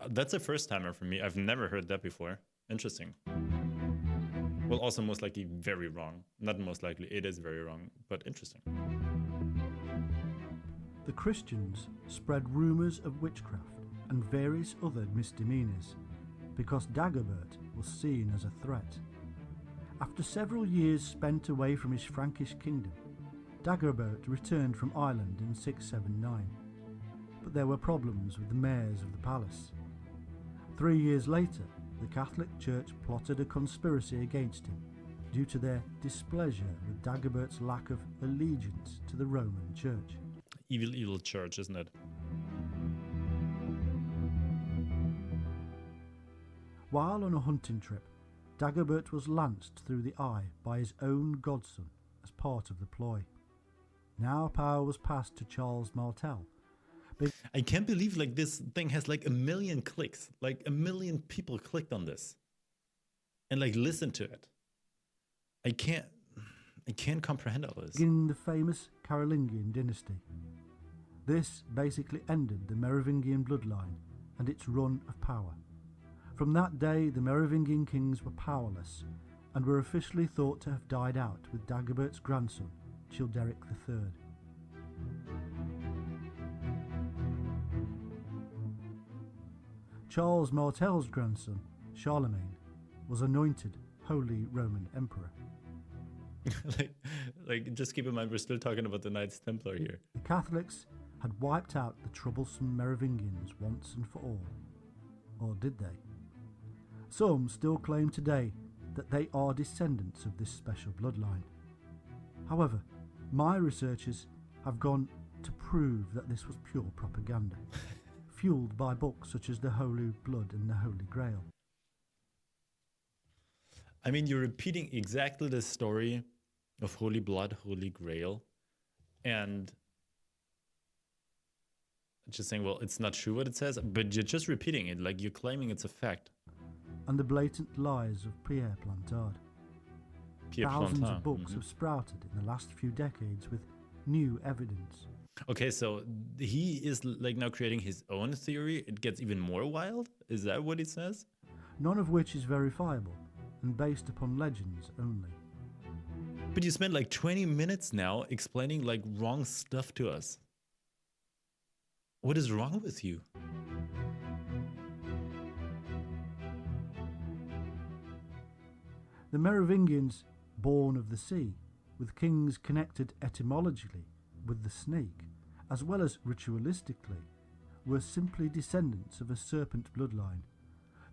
A: That's a first timer for me. I've never heard that before. Interesting. Well, also most likely very wrong. Not most likely, it is very wrong, but interesting.
B: The Christians spread rumours of witchcraft and various other misdemeanours because Dagobert was seen as a threat. After several years spent away from his Frankish kingdom, Dagobert returned from Ireland in 679, but there were problems with the mayors of the palace. 3 years later, the Catholic Church plotted a conspiracy against him due to their displeasure with Dagobert's lack of allegiance to the Roman Church.
A: Evil church, isn't it?
B: While on a hunting trip, Dagobert was lanced through the eye by his own godson as part of the ploy. Now power was passed to Charles Martel.
A: I can't believe like this thing has like 1 million clicks. Like 1 million people clicked on this and like listened to it. I can't comprehend all this.
B: In the famous Carolingian dynasty. This basically ended the Merovingian bloodline and its run of power. From that day, the Merovingian kings were powerless and were officially thought to have died out with Dagobert's grandson, Childeric III. Charles Martel's grandson, Charlemagne, was anointed Holy Roman Emperor.
A: like, just keep in mind, we're still talking about the Knights Templar here.
B: The Catholics had wiped out the troublesome Merovingians once and for all. Or did they? Some still claim today that they are descendants of this special bloodline. However, my researchers have gone to prove that this was pure propaganda, fueled by books such as The Holy Blood and The Holy Grail.
A: I mean, you're repeating exactly the story of Holy Blood, Holy Grail, and just saying, well, it's not true what it says, but you're just repeating it, like you're claiming it's a fact.
B: And the blatant lies of Pierre Plantard. Thousands of books have sprouted in the last few decades with new evidence.
A: Okay, so he is like now creating his own theory. It gets even more wild? Is that what it says?
B: None of which is verifiable and based upon legends only.
A: But you spent like 20 minutes now explaining like wrong stuff to us. What is wrong with you?
B: The Merovingians, born of the sea, with kings connected etymologically with the snake, as well as ritualistically, were simply descendants of a serpent bloodline.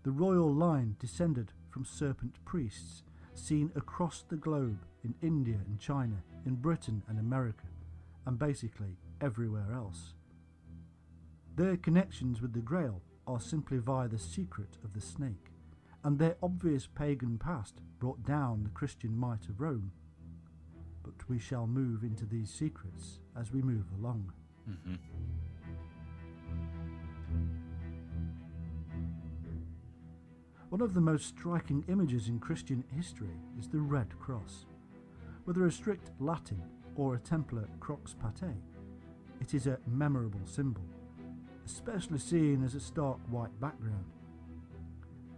B: The royal line descended from serpent priests seen across the globe in India and China, in Britain and America, and basically everywhere else. Their connections with the Grail are simply via the secret of the snake, and their obvious pagan past brought down the Christian might of Rome. But we shall move into these secrets as we move along.
A: Mm-hmm.
B: One of the most striking images in Christian history is the Red Cross. Whether a strict Latin or a Templar croix patée, it is a memorable symbol, especially seen as a stark white background.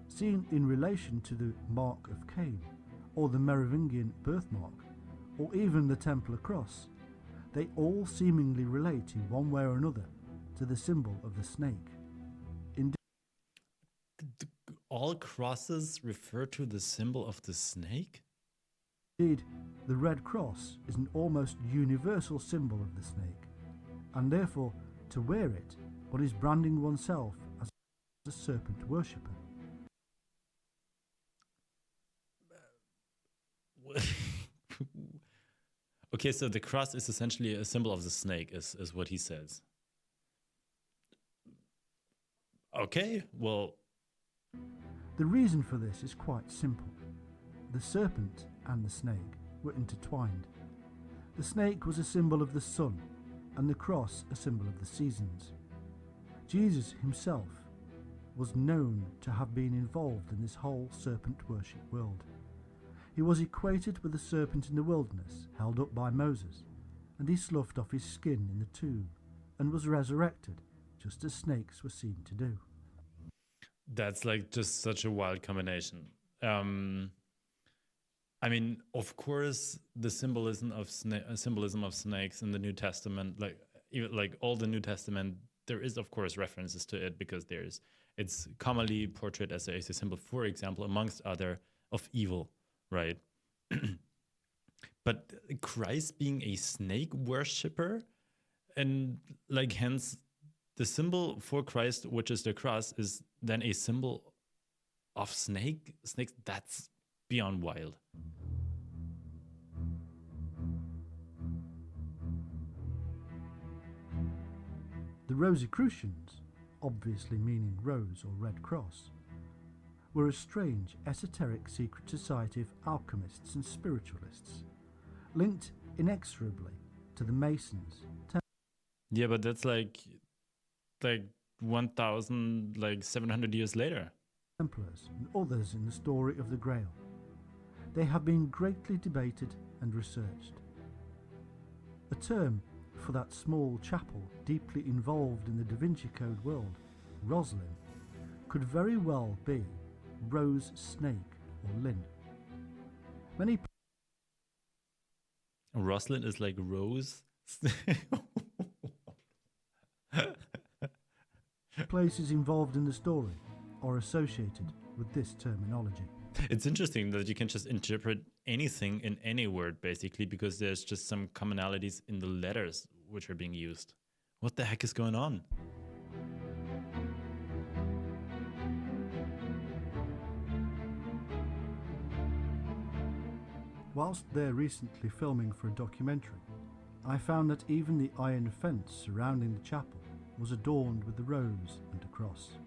B: Seen in relation to the Mark of Cain, or the Merovingian birthmark, or even the Templar cross, they all seemingly relate in one way or another to the symbol of the snake.
A: All crosses refer to the symbol of the snake?
B: Indeed, the Red Cross is an almost universal symbol of the snake, and therefore, to wear it, one is branding oneself as a serpent worshipper.
A: Okay, so the cross is essentially a symbol of the snake, is what he says. Okay, well.
B: The reason for this is quite simple. The serpent and the snake were intertwined. The snake was a symbol of the sun, and the cross a symbol of the seasons. Jesus himself was known to have been involved in this whole serpent worship world. He was equated with the serpent in the wilderness, held up by Moses, and he sloughed off his skin in the tomb and was resurrected, just as snakes were seen to do.
A: That's like just such a wild combination. I mean, of course, the symbolism of snakes in the New Testament, like all the New Testament, there is of course references to it because it's commonly portrayed as a symbol, for example, amongst other, of evil, right? But Christ being a snake worshipper, and like hence the symbol for Christ, which is the cross, is then a symbol of snakes. That's beyond wild.
B: The Rosicrucians, obviously meaning rose or red cross, were a strange, esoteric secret society of alchemists and spiritualists, linked inexorably to the Masons.
A: Yeah, but that's like 1,700 years later.
B: Templars and others in the story of the Grail. They have been greatly debated and researched. A term for that small chapel deeply involved in the Da Vinci Code world, Roslin, could very well be Rose Snake or Lynn. Many
A: Roslyn is like Rose.
B: places involved in the story are associated with this terminology.
A: It's interesting that you can just interpret anything in any word, basically, because there's just some commonalities in the letters which are being used. What the heck is going on?
B: Whilst there recently filming for a documentary, I found that even the iron fence surrounding the chapel was adorned with the rose and a cross.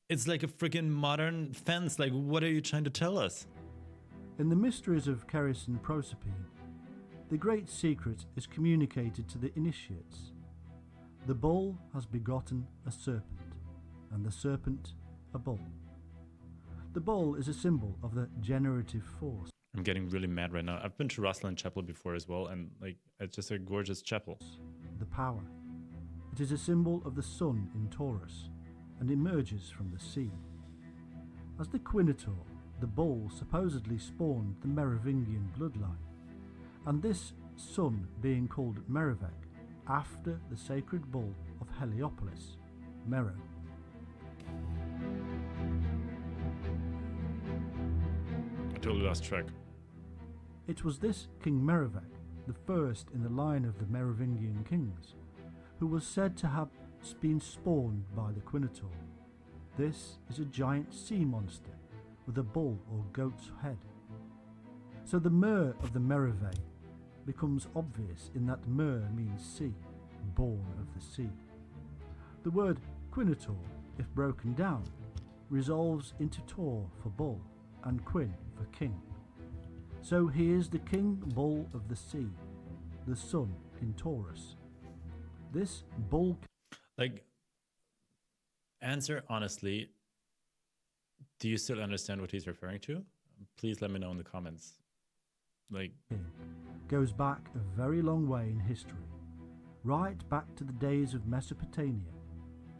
A: It's like a freaking modern fence. Like, what are you trying to tell us?
B: In the mysteries of Keris and Proserpine, the great secret is communicated to the initiates. The bull has begotten a serpent, and the serpent a bull. The bull is a symbol of the generative force.
A: I'm getting really mad right now. I've been to Rosslyn Chapel before as well, and like it's just a gorgeous chapel.
B: The power. It is a symbol of the sun in Taurus, and emerges from the sea. As the Quinator, the bull supposedly spawned the Merovingian bloodline, and this son being called Merivek after the sacred bull of Heliopolis, Meroe.
A: I totally lost track.
B: It was this King Merovech, the first in the line of the Merovingian kings, who was said to have been spawned by the Quinator. This is a giant sea monster with a bull or goat's head. So the Mer of the Merovei becomes obvious in that Mer means sea, born of the sea. The word Quinator, if broken down, resolves into Tor for bull and Quin for king. So he is the king bull of the sea, the sun in Taurus. This bull...
A: Like, answer honestly, do you still understand what he's referring to? Please let me know in the comments. Like,
B: goes back a very long way in history, right back to the days of Mesopotamia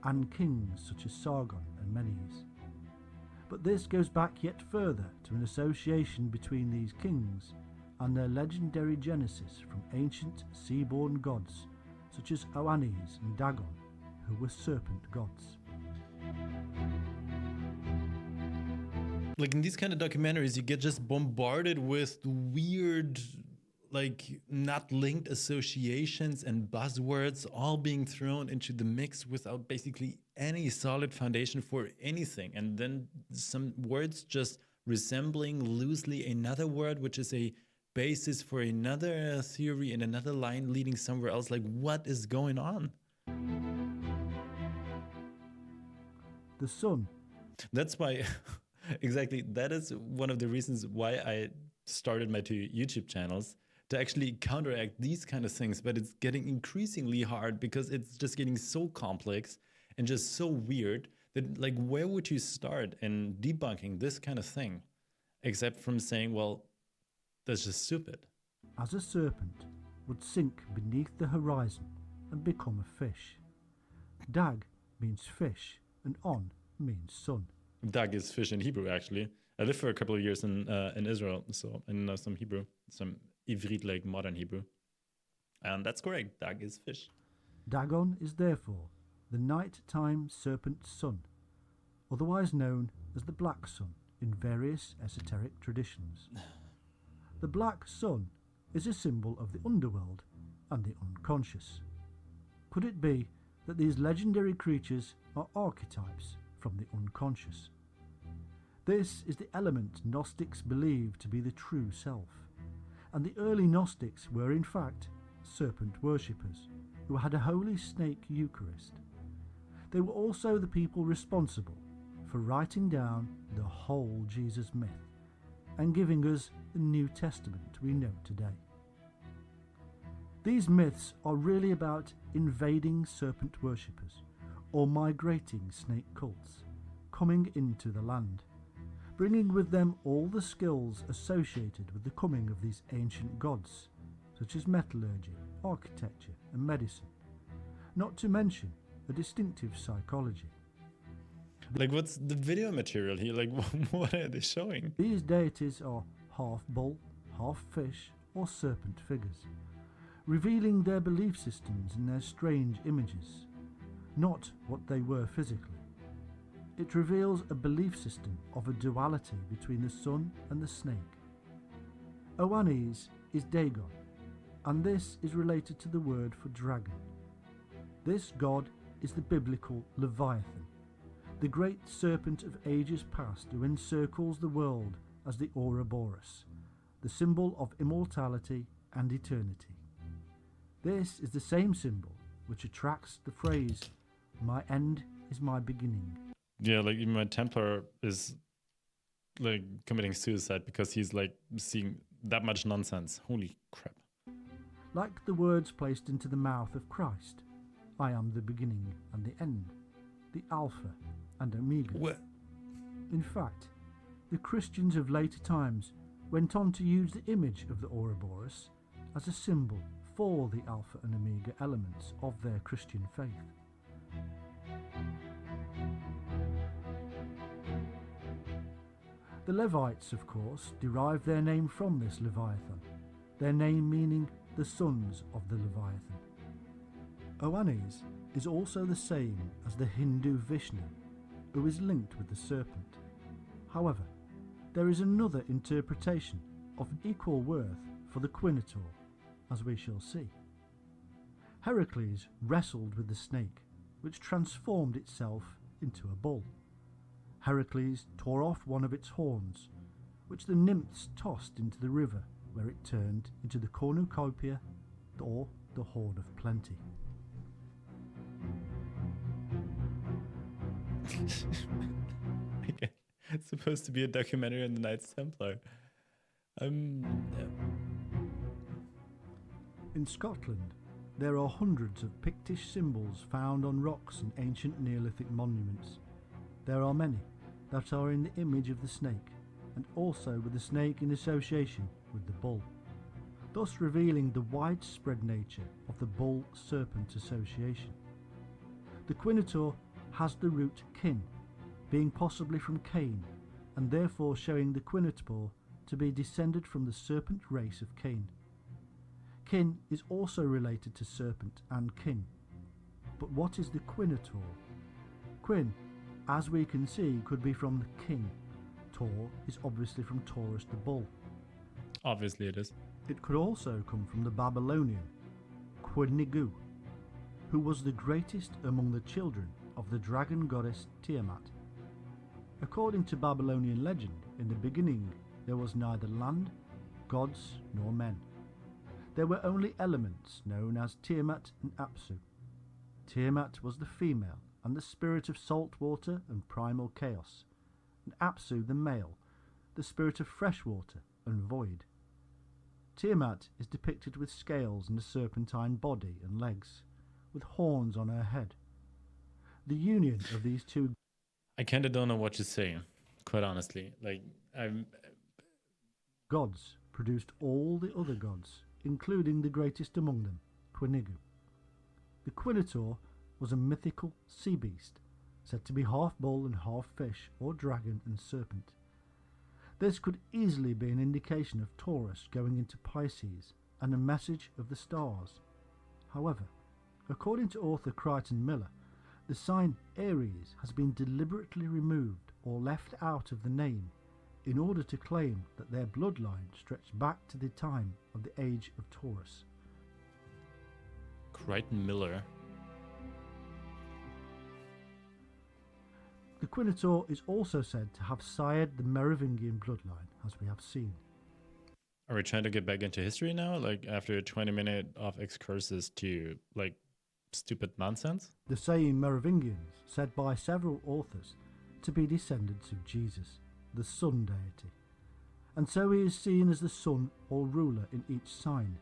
B: and kings such as Sargon and Menes. But this goes back yet further to an association between these kings and their legendary genesis from ancient sea-born gods such as Oannes and Dagon, who were serpent gods.
A: like in these kind of documentaries, you get just bombarded with weird, like not linked associations and buzzwords all being thrown into the mix without basically any solid foundation for anything. And then some words just resembling loosely another word, which is a basis for another theory and another line leading somewhere else. Like, what is going on?
B: The sun.
A: That's why, exactly, that is one of the reasons why I started my 2 YouTube channels, to actually counteract these kind of things. But it's getting increasingly hard because it's just getting so complex and just so weird that, like, where would you start in debunking this kind of thing? Except from saying, well, that's just stupid.
B: As a serpent would sink beneath the horizon and become a fish. Dag means fish and on means sun.
A: Dag is fish in Hebrew, actually. I lived for a couple of years in Israel, so I know some Hebrew, some Ivrit, like modern Hebrew. And that's correct, Dag is fish.
B: Dagon is therefore the nighttime serpent sun, otherwise known as the black sun in various esoteric traditions. The black sun is a symbol of the underworld and the unconscious. Could it be that these legendary creatures are archetypes from the unconscious? This is the element Gnostics believe to be the true self, and the early Gnostics were in fact serpent worshippers who had a holy snake Eucharist. They were also the people responsible for writing down the whole Jesus myth and giving us the New Testament we know today. These myths are really about invading serpent worshippers or migrating snake cults, coming into the land, bringing with them all the skills associated with the coming of these ancient gods, such as metallurgy, architecture and medicine, not to mention a distinctive psychology.
A: Like, what's the video material here? Like, what are they showing?
B: These deities are half bull, half fish or serpent figures, revealing their belief systems in their strange images, not what they were physically. It reveals a belief system of a duality between the sun and the snake. Oannes is Dagon, and this is related to the word for dragon. This god is the biblical Leviathan, the great serpent of ages past who encircles the world as the Ouroboros, the symbol of immortality and eternity. This is the same symbol which attracts the phrase, "My end is my beginning."
A: Yeah, like even my Templar is like committing suicide because he's like seeing that much nonsense. Holy crap.
B: Like the words placed into the mouth of Christ, "I am the beginning and the end, the Alpha and Omega."
A: What?
B: In fact, the Christians of later times went on to use the image of the Ouroboros as a symbol for the Alpha and Omega elements of their Christian faith. The Levites, of course, derived their name from this Leviathan, their name meaning the sons of the Leviathan. Oannes is also the same as the Hindu Vishnu, who is linked with the serpent. However, there is another interpretation of equal worth for the Quinator, as we shall see. Heracles wrestled with the snake, which transformed itself into a bull. Heracles tore off one of its horns, which the nymphs tossed into the river, where it turned into the cornucopia, or the Horn of Plenty.
A: Okay. It's supposed to be a documentary on the Knights Templar. Yeah.
B: In Scotland, there are hundreds of Pictish symbols found on rocks and ancient Neolithic monuments. There are many that are in the image of the snake, and also with the snake in association with the bull, thus revealing the widespread nature of the bull-serpent association. The Quinator has the root kin, being possibly from Cain, and therefore showing the Quinator to be descended from the serpent race of Cain. Kin is also related to serpent and king. But what is the Quinator? Quin, as we can see, could be from the king. Tor is obviously from Taurus the bull.
A: Obviously it is.
B: It could also come from the Babylonian Quinigu, who was the greatest among the children of the dragon goddess Tiamat. According to Babylonian legend, in the beginning there was neither land, gods, nor men. There were only elements known as Tiamat and Apsu. Tiamat was the female and the spirit of salt water and primal chaos, and Apsu the male, the spirit of fresh water and void. Tiamat is depicted with scales and a serpentine body and legs, with horns on her head. The union of these two
A: I kinda don't know what to say, quite honestly. Like,
B: gods produced all the other gods, including the greatest among them, Quinigu. The Quinator was a mythical sea beast, said to be half bull and half fish, or dragon and serpent. This could easily be an indication of Taurus going into Pisces and a message of the stars. However, according to author Crichton Miller, the sign Aries has been deliberately removed or left out of the name in order to claim that their bloodline stretched back to the time of the age of Taurus.
A: Crichton Miller.
B: The Quinator is also said to have sired the Merovingian bloodline, as we have seen.
A: Are we trying to get back into history now? Like, after a 20-minute of excursus to, like, stupid nonsense?
B: The saying Merovingians, said by several authors to be descendants of Jesus, the sun deity, and so he is seen as the sun or ruler in each sign.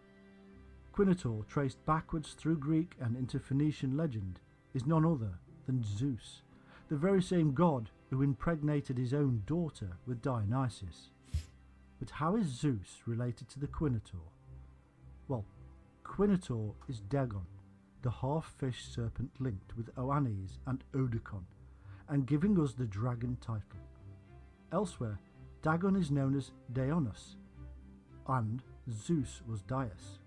B: Quinator, traced backwards through Greek and into Phoenician legend, is none other than Zeus, the very same god who impregnated his own daughter with Dionysus. But how is Zeus related to the Quinator? Well, Quinator is Dagon, the half-fish serpent linked with Oannes and Oedicon, and giving us the dragon title. Elsewhere, Dagon is known as Deonos, and Zeus was Dias.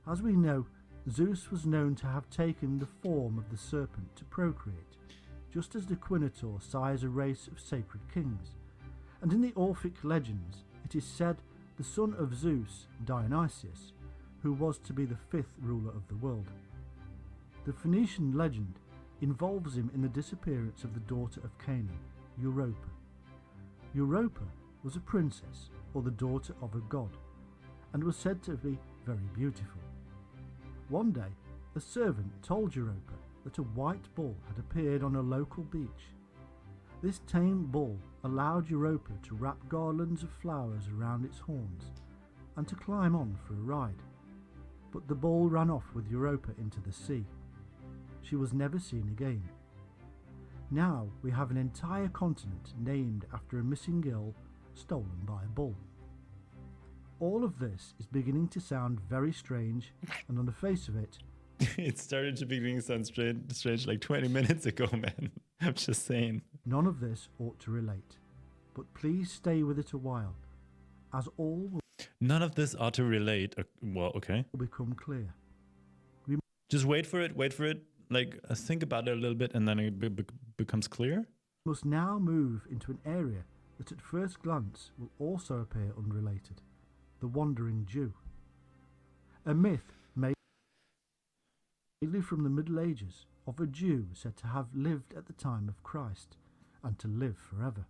B: As we know, Zeus was known to have taken the form of the serpent to procreate, just as the Quinator sires a race of sacred kings, and in the Orphic legends it is said the son of Zeus, Dionysus, who was to be the fifth ruler of the world. The Phoenician legend involves him in the disappearance of the daughter of Canaan, Europa. Europa was a princess, or the daughter of a god, and was said to be very beautiful. One day, a servant told Europa that a white bull had appeared on a local beach. This tame bull allowed Europa to wrap garlands of flowers around its horns and to climb on for a ride. But the bull ran off with Europa into the sea. She was never seen again. Now we have an entire continent named after a missing girl stolen by a bull. All of this is beginning to sound very strange, and on the face of it,
A: It started to begin to sound strange like 20 minutes ago, man. I'm just saying.
B: none of this ought to relate. But please stay with it a while, as all will
A: None of this ought to relate. Well, okay.
B: become clear.
A: Just wait for it, like think about it a little bit and then it becomes clear?
B: Must now move into an area that at first glance will also appear unrelated, the Wandering Jew. A myth made mainly from the Middle Ages of a Jew said to have lived at the time of Christ and to live forever.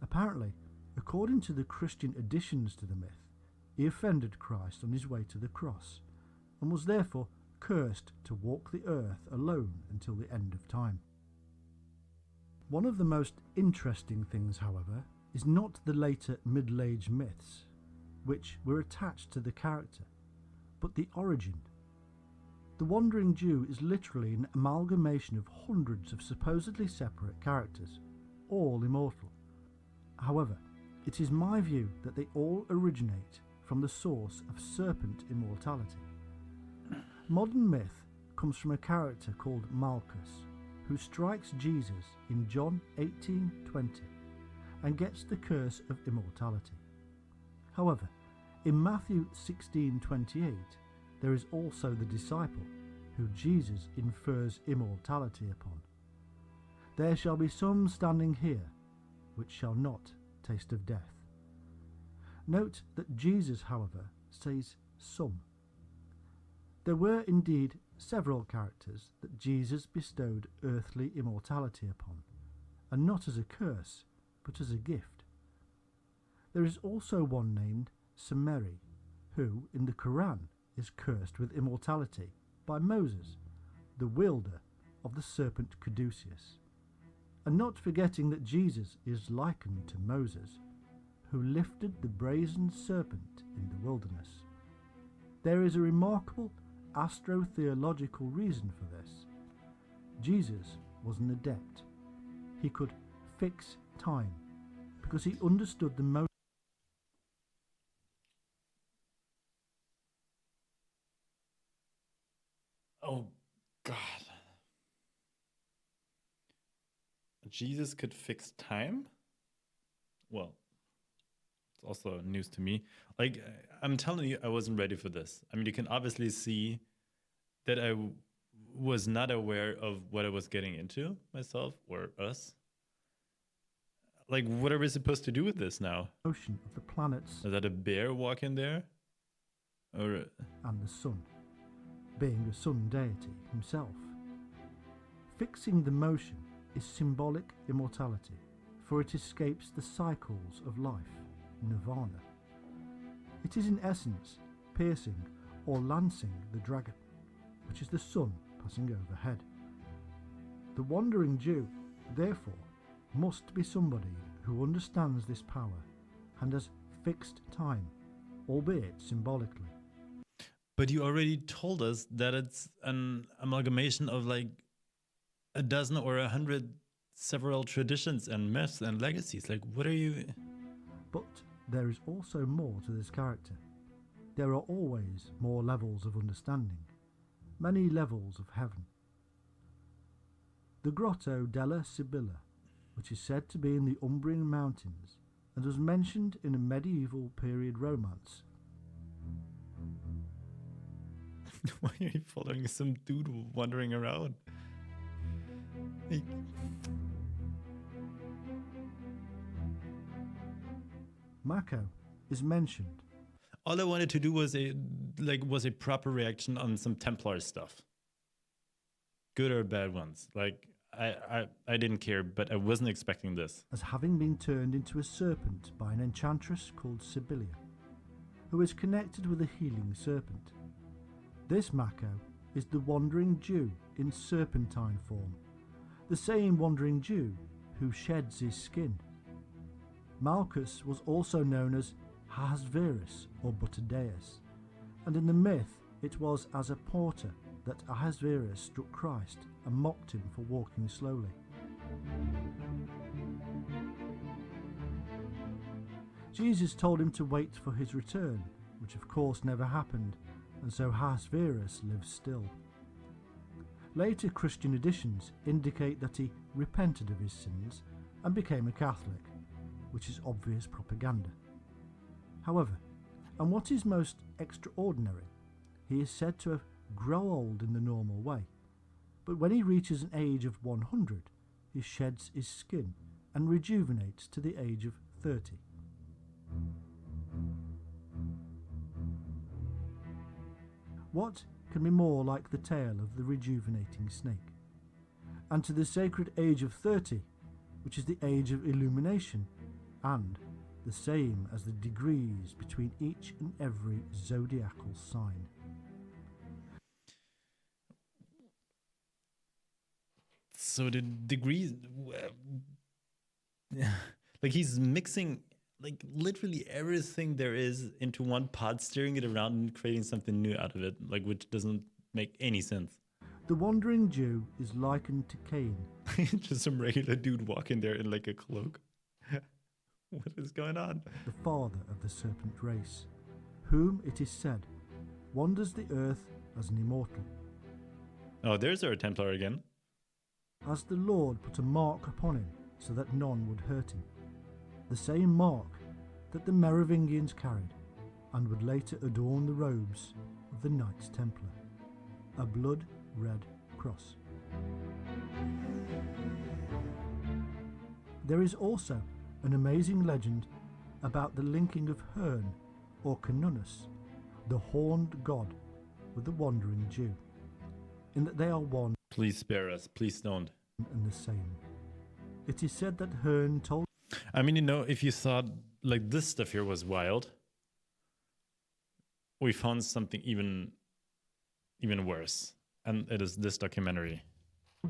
B: Apparently, according to the Christian additions to the myth, he offended Christ on his way to the cross and was therefore cursed to walk the earth alone until the end of time. One of the most interesting things, however, is not the later Middle Age myths, which were attached to the character, but the origin. The Wandering Jew is literally an amalgamation of hundreds of supposedly separate characters, all immortal. However, it is my view that they all originate from the source of serpent immortality. Modern myth comes from a character called Malchus, who strikes Jesus in John 18:20 and gets the curse of immortality. However, in Matthew 16:28, there is also the disciple who Jesus infers immortality upon. There shall be some standing here which shall not taste of death. Note that Jesus, however, says some. There were indeed several characters that Jesus bestowed earthly immortality upon, and not as a curse, but as a gift. There is also one named Semeri, who, in the Quran, is cursed with immortality by Moses, the wielder of the serpent caduceus. And not forgetting that Jesus is likened to Moses, who lifted the brazen serpent in the wilderness. There is a remarkable astrotheological reason for this. Jesus was an adept. He could fix time because he understood the motion.
A: Oh, God. Jesus could fix time? Well, it's also news to me. Like, I'm telling you, I wasn't ready for this. I mean, you can obviously see that I was not aware of what I was getting into myself or us. Like, what are we supposed to do with this now?
B: Motion of the planets
A: Is that a bear walking there? Or
B: and the sun, being a sun deity himself. Fixing the motion is symbolic immortality, for it escapes the cycles of life, nirvana. It is in essence piercing or lancing the dragon, which is the sun passing overhead. The Wandering Jew, therefore, must be somebody who understands this power and has fixed time, albeit symbolically.
A: but you already told us that it's an amalgamation of like a dozen or 100 several traditions and myths and legacies. Like, what are you?
B: But there is also more to this character. There are always more levels of understanding, many levels of heaven. The Grotto della Sibilla, which is said to be in the Umbrian Mountains and was mentioned in a medieval period romance.
A: Why are you following some dude wandering around? Like,
B: Mako is mentioned.
A: all I wanted to do was a proper reaction on some Templar stuff. Good or bad ones. Like I didn't care, but I wasn't expecting this.
B: As having been turned into a serpent by an enchantress called Sibylla, who is connected with a healing serpent. This Mako is the Wandering Jew in serpentine form, the same Wandering Jew who sheds his skin. Malchus was also known as Ahasverus or Butterdeus, and in the myth it was as a porter that Ahasverus struck Christ and mocked him for walking slowly. Jesus told him to wait for his return, which of course never happened, and so Ahasverus lives still. Later Christian editions indicate that he repented of his sins and became a Catholic, which is obvious propaganda. However, and what is most extraordinary, he is said to have grown old in the normal way, but when he reaches an age of 100, he sheds his skin and rejuvenates to the age of 30. What can be more like the tale of the rejuvenating snake? And to the sacred age of 30, which is the age of illumination, and the same as the degrees between each and every zodiacal sign.
A: So the degrees, like he's mixing like literally everything there is into one pot, stirring it around and creating something new out of it, like which doesn't make any sense.
B: The wandering Jew is likened to Cain.
A: Just some regular dude walking there in like a cloak. What is going on?
B: The father of the serpent race, whom it is said wanders the earth as an immortal.
A: Oh, there's our Templar again.
B: As the Lord put a mark upon him so that none would hurt him, the same mark that the Merovingians carried and would later adorn the robes of the Knights Templar, a blood-red cross. There is also an amazing legend about the linking of Herne, or Canunus, the horned god, with the wandering Jew, in that they are one
A: Please spare us. Please don't.
B: and the same. It is said that Herne told...
A: I mean, you know, if you thought like this stuff here was wild, we found something even worse, and it is this documentary.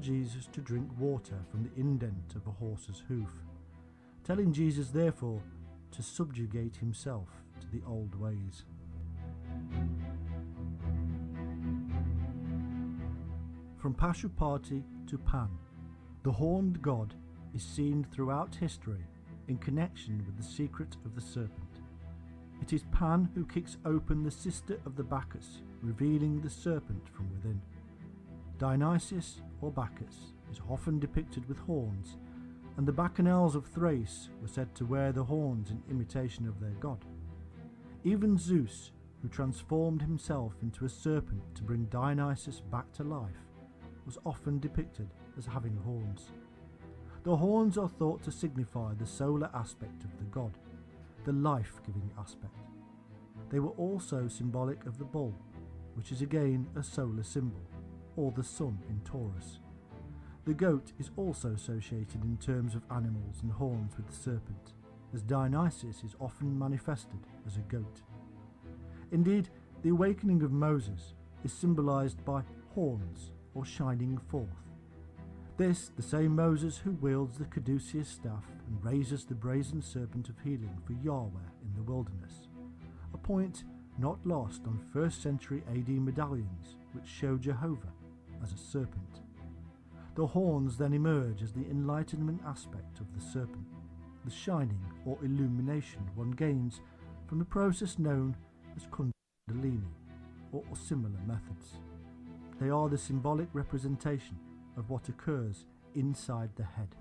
B: Jesus to drink water from the indent of a horse's hoof, telling Jesus therefore to subjugate himself to the old ways. From Pashupati to Pan, the horned god is seen throughout history in connection with the secret of the serpent. It is Pan who kicks open the cister of the Bacchus, revealing the serpent from within. Dionysus, or Bacchus, is often depicted with horns, and the Bacchanals of Thrace were said to wear the horns in imitation of their god. Even Zeus, who transformed himself into a serpent to bring Dionysus back to life, was often depicted as having horns. The horns are thought to signify the solar aspect of the god, the life-giving aspect. They were also symbolic of the bull, which is again a solar symbol, or the sun in Taurus. The goat is also associated in terms of animals and horns with the serpent, as Dionysus is often manifested as a goat. Indeed, the awakening of Moses is symbolized by horns, or shining forth. This, the same Moses who wields the caduceus staff and raises the brazen serpent of healing for Yahweh in the wilderness, a point not lost on 1st century AD medallions which show Jehovah as a serpent. The horns then emerge as the enlightenment aspect of the serpent, the shining or illumination one gains from the process known as Kundalini or similar methods. They are the symbolic representation of what occurs inside the head.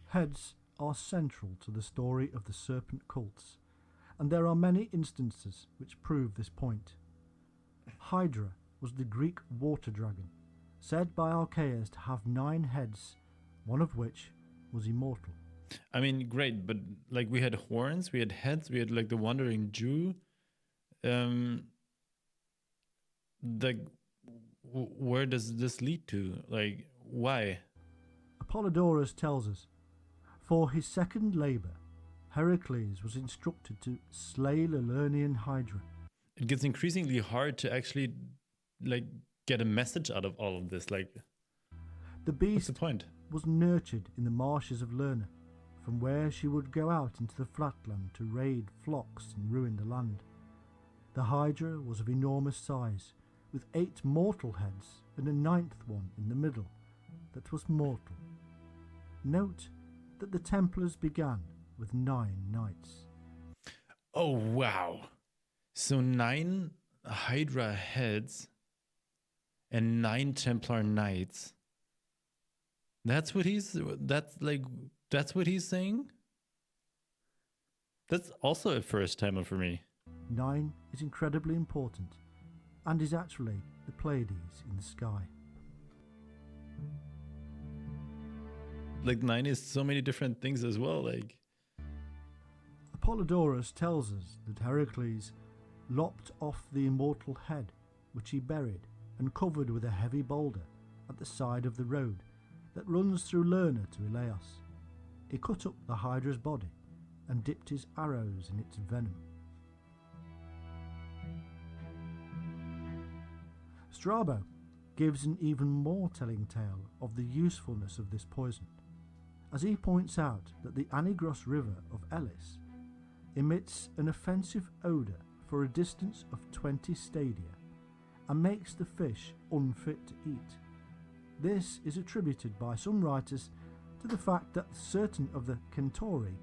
B: Heads are central to the story of the serpent cults, and there are many instances which prove this point. Hydra was the Greek water dragon, said by Archaeas to have 9 heads, one of which was immortal.
A: I mean, great, but like we had horns, we had heads, we had like the wandering Jew. Where does this lead to? Like, why?
B: Apollodorus tells us, for his second labour, Heracles was instructed to slay the Lernaean Hydra.
A: It gets increasingly hard to actually like get a message out of all of this. Like,
B: the
A: what's
B: beast
A: the point?
B: was nurtured in the marshes of Lerna, from where she would go out into the flatland to raid flocks and ruin the land. The Hydra was of enormous size, with 8 mortal heads and a 9th one in the middle that was mortal. Note that the Templars began with 9 knights.
A: Oh, wow. So 9 Hydra heads and 9 Templar knights. That's what he's saying? That's also a first timer for me.
B: 9 is incredibly important and is actually the Pleiades in the sky.
A: Like 9 is so many different things as well. Like
B: Apollodorus tells us that Heracles lopped off the immortal head, which he buried and covered with a heavy boulder at the side of the road that runs through Lerna to Elaeus. He cut up the Hydra's body and dipped his arrows in its venom. Strabo gives an even more telling tale of the usefulness of this poison, as he points out that the Anigros River of Elis emits an offensive odour for a distance of 20 stadia and makes the fish unfit to eat. This is attributed by some writers to the fact that certain of the Centauri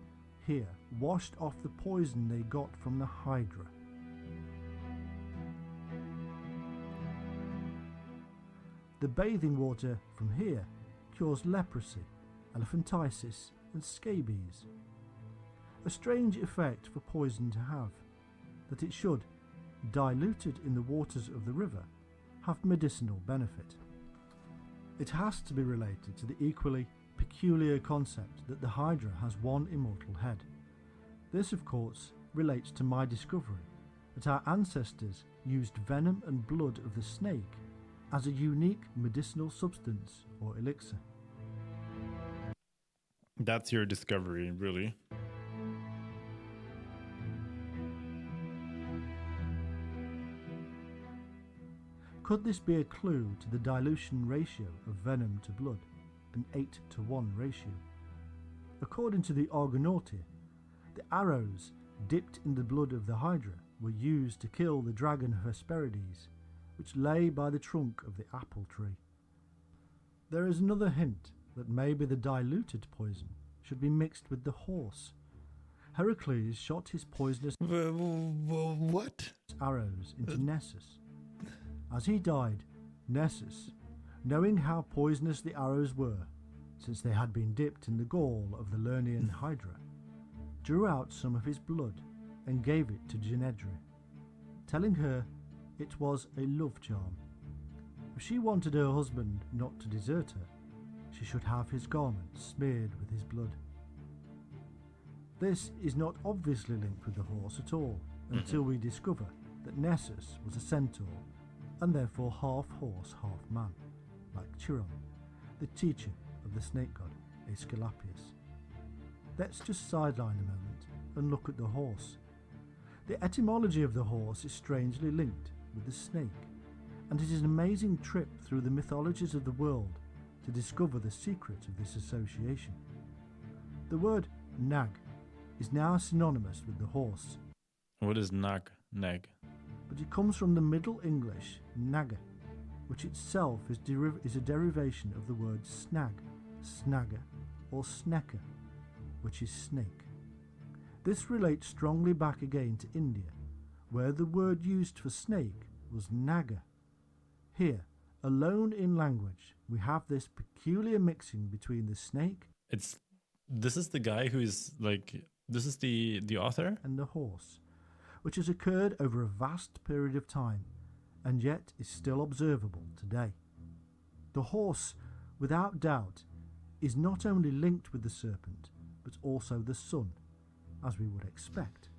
B: here washed off the poison they got from the Hydra. The bathing water from here cures leprosy, elephantiasis and scabies. A strange effect for poison to have, that it should, diluted in the waters of the river, have medicinal benefit. It has to be related to the equally peculiar concept that the Hydra has one immortal head. This, of course, relates to my discovery that our ancestors used venom and blood of the snake as a unique medicinal substance or elixir.
A: that's your discovery, really.
B: Could this be a clue to the dilution ratio of venom to blood, an 8-to-1 ratio? According to the Argonautia, the arrows dipped in the blood of the Hydra were used to kill the dragon Hesperides, which lay by the trunk of the apple tree. There is another hint that maybe the diluted poison should be mixed with the horse. Heracles shot his poisonous
A: What?
B: arrows into Nessus. As he died, Nessus, knowing how poisonous the arrows were, since they had been dipped in the gall of the Lernaean Hydra, drew out some of his blood and gave it to Genedra, telling her it was a love charm. If she wanted her husband not to desert her, she should have his garments smeared with his blood. This is not obviously linked with the horse at all, until we discover that Nessus was a centaur, and therefore half horse, half man, like Chiron, the teacher of the snake god Aesculapius. Let's just sideline a moment and look at the horse. The etymology of the horse is strangely linked with the snake, and it is an amazing trip through the mythologies of the world to discover the secret of this association. The word nag is now synonymous with the horse.
A: What is nag? Nag.
B: But it comes from the Middle English naga, which itself is a derivation of the word snag, snagger, or snecker, which is snake. This relates strongly back again to India, where the word used for snake was naga. Here, alone in language, we have this peculiar mixing between the snake
A: This is the guy who is like, this is the author?
B: and the horse, which has occurred over a vast period of time, and yet is still observable today. The horse, without doubt, is not only linked with the serpent, but also the sun, as we would expect.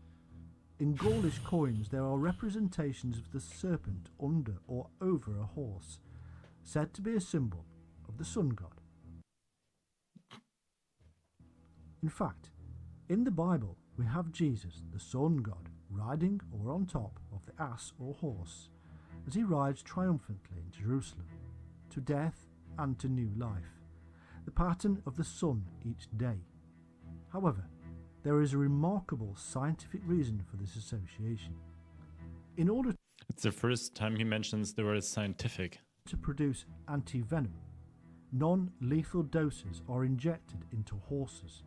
B: In Gaulish coins there are representations of the serpent under or over a horse, said to be a symbol of the sun god. In fact, in the Bible we have Jesus, the sun god, riding or on top of the ass or horse, as he rides triumphantly into Jerusalem, to death and to new life, the pattern of the sun each day. However, there is a remarkable scientific reason for this association. In order
A: It's the first time he mentions the word scientific.
B: to produce anti-venom, non-lethal doses are injected into horses,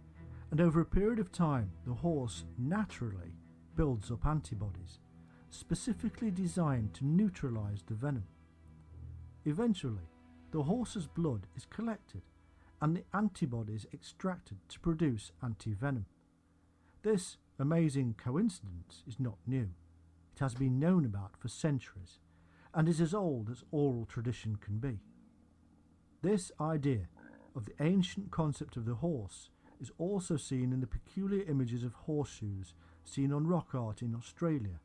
B: and over a period of time the horse naturally builds up antibodies, specifically designed to neutralize the venom. Eventually, the horse's blood is collected and the antibodies extracted to produce anti-venom. This amazing coincidence is not new, it has been known about for centuries and is as old as oral tradition can be. This idea of the ancient concept of the horse is also seen in the peculiar images of horseshoes seen on rock art in Australia,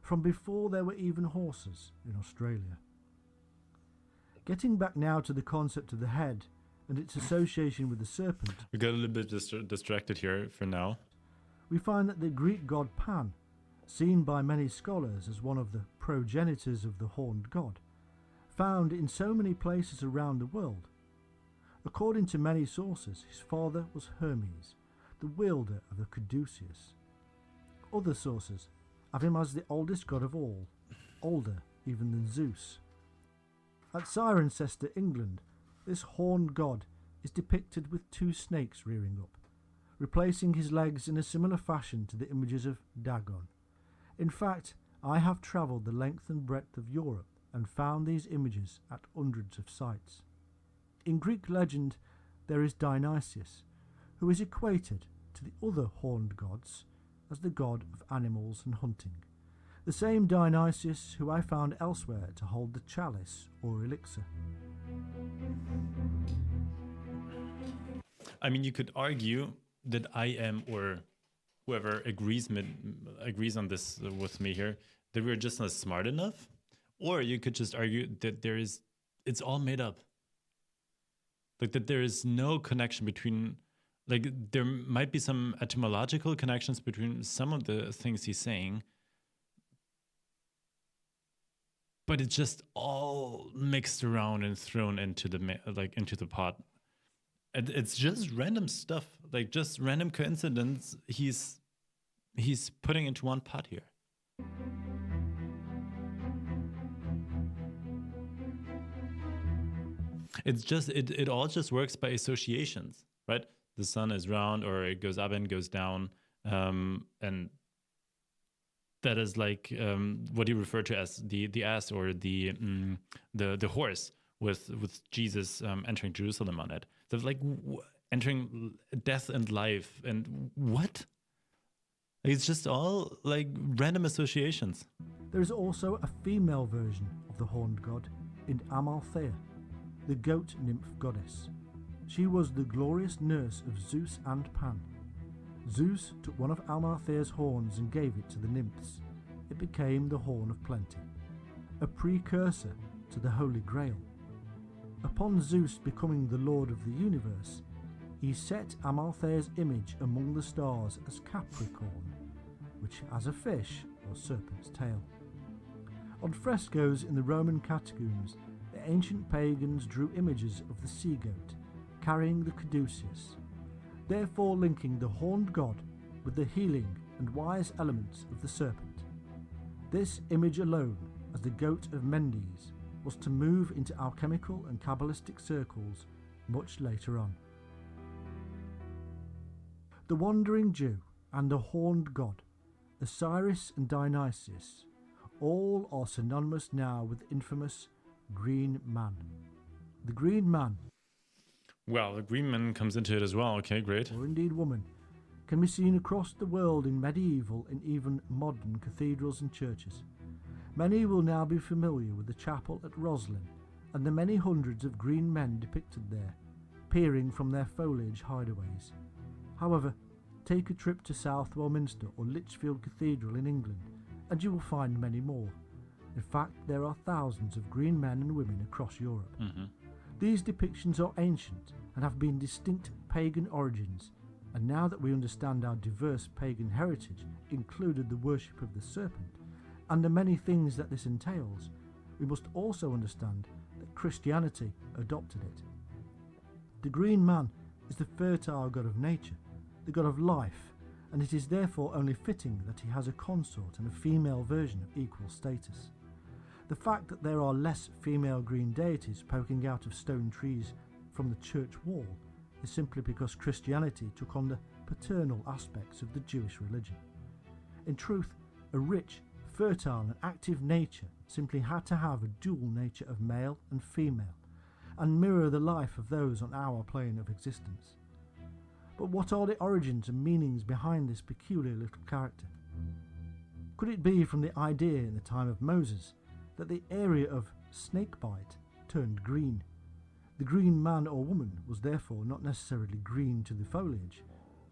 B: from before there were even horses in Australia. Getting back now to the concept of the head and its association with the serpent,
A: We got a little bit distracted here for now.
B: we find that the Greek god Pan, seen by many scholars as one of the progenitors of the horned god, found in so many places around the world. According to many sources, his father was Hermes, the wielder of the caduceus. Other sources have him as the oldest god of all, older even than Zeus. At Cirencester, England, this horned god is depicted with two snakes rearing up, replacing his legs in a similar fashion to the images of Dagon. In fact, I have travelled the length and breadth of Europe and found these images at hundreds of sites. In Greek legend, there is Dionysius, who is equated to the other horned gods as the god of animals and hunting. The same Dionysius who I found elsewhere to hold the chalice or elixir.
A: I mean, you could argue that I am, or whoever agrees on this with me here, that we're just not smart enough. Or you could just argue that it's all made up. Like that there is no connection between, like there might be some etymological connections between some of the things he's saying, but it's just all mixed around and thrown into the pot. It's just random stuff, like just random coincidence. He's putting into one pot here. It's just it all just works by associations, right? The sun is round, or it goes up and goes down, and that is like what you refer to as the ass or the horse with Jesus entering Jerusalem on it. So like entering death and life and what? It's just all like random associations.
B: There is also a female version of the horned god in Amalthea, the goat nymph goddess. She was the glorious nurse of Zeus and Pan. Zeus took one of Amalthea's horns and gave it to the nymphs. It became the Horn of Plenty, a precursor to the Holy Grail. Upon Zeus becoming the Lord of the universe, he set Amalthea's image among the stars as Capricorn, which has a fish or serpent's tail. On frescoes in the Roman catacombs, the ancient pagans drew images of the sea goat carrying the caduceus, therefore linking the horned god with the healing and wise elements of the serpent. This image alone, as the goat of Mendes, was to move into alchemical and Kabbalistic circles much later on. The wandering Jew and the horned god, Osiris and Dionysius, all are synonymous now with the infamous Green Man. The Green Man,
A: Well, the green man comes into it as well. Okay, great.
B: or indeed woman, can be seen across the world in medieval and even modern cathedrals and churches. Many will now be familiar with the chapel at Roslin and the many hundreds of green men depicted there, peering from their foliage hideaways. However, take a trip to South Westminster or Lichfield Cathedral in England, and you will find many more. In fact, there are thousands of green men and women across Europe.
A: Mm-hmm.
B: These depictions are ancient and have been distinct pagan origins, and now that we understand our diverse pagan heritage included the worship of the serpent, and the many things that this entails, we must also understand that Christianity adopted it. The Green Man is the fertile god of nature, the god of life, and it is therefore only fitting that he has a consort and a female version of equal status. The fact that there are less female green deities poking out of stone trees from the church wall is simply because Christianity took on the paternal aspects of the Jewish religion. In truth, a rich, fertile and active nature simply had to have a dual nature of male and female, and mirror the life of those on our plane of existence. But what are the origins and meanings behind this peculiar little character? Could it be from the idea in the time of Moses that the area of snakebite turned green? The green man or woman was therefore not necessarily green to the foliage,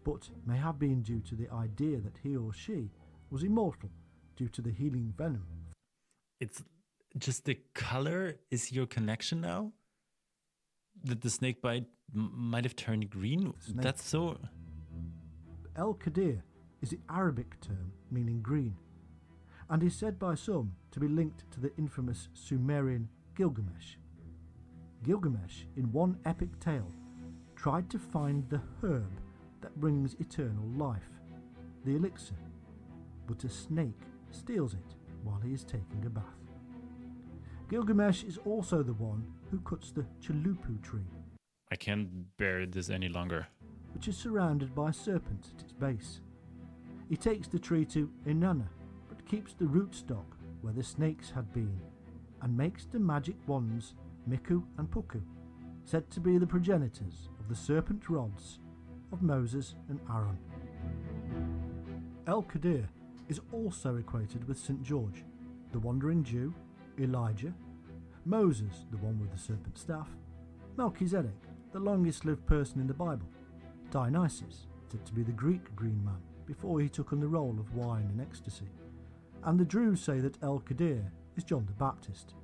B: but may have been due to the idea that he or she was immortal due to the healing venom.
A: It's just the color is your connection now? That the snake bite might have turned green? That's so...
B: El-Qadir is the Arabic term meaning green, and is said by some to be linked to the infamous Sumerian Gilgamesh. Gilgamesh, in one epic tale, tried to find the herb that brings eternal life, the elixir, but a snake steals it while he is taking a bath. Gilgamesh is also the one who cuts the chalupu tree.
A: I can't bear this any longer.
B: Which is surrounded by serpents at its base. He takes the tree to Inanna, but keeps the rootstock where the snakes had been, and makes the magic wands Miku and Puku, said to be the progenitors of the serpent rods of Moses and Aaron. El-Qadir is also equated with St. George, the wandering Jew, Elijah, Moses, the one with the serpent staff, Melchizedek, the longest lived person in the Bible, Dionysus, said to be the Greek green man before he took on the role of wine and ecstasy, and the Druze say that El-Qadir is John the Baptist,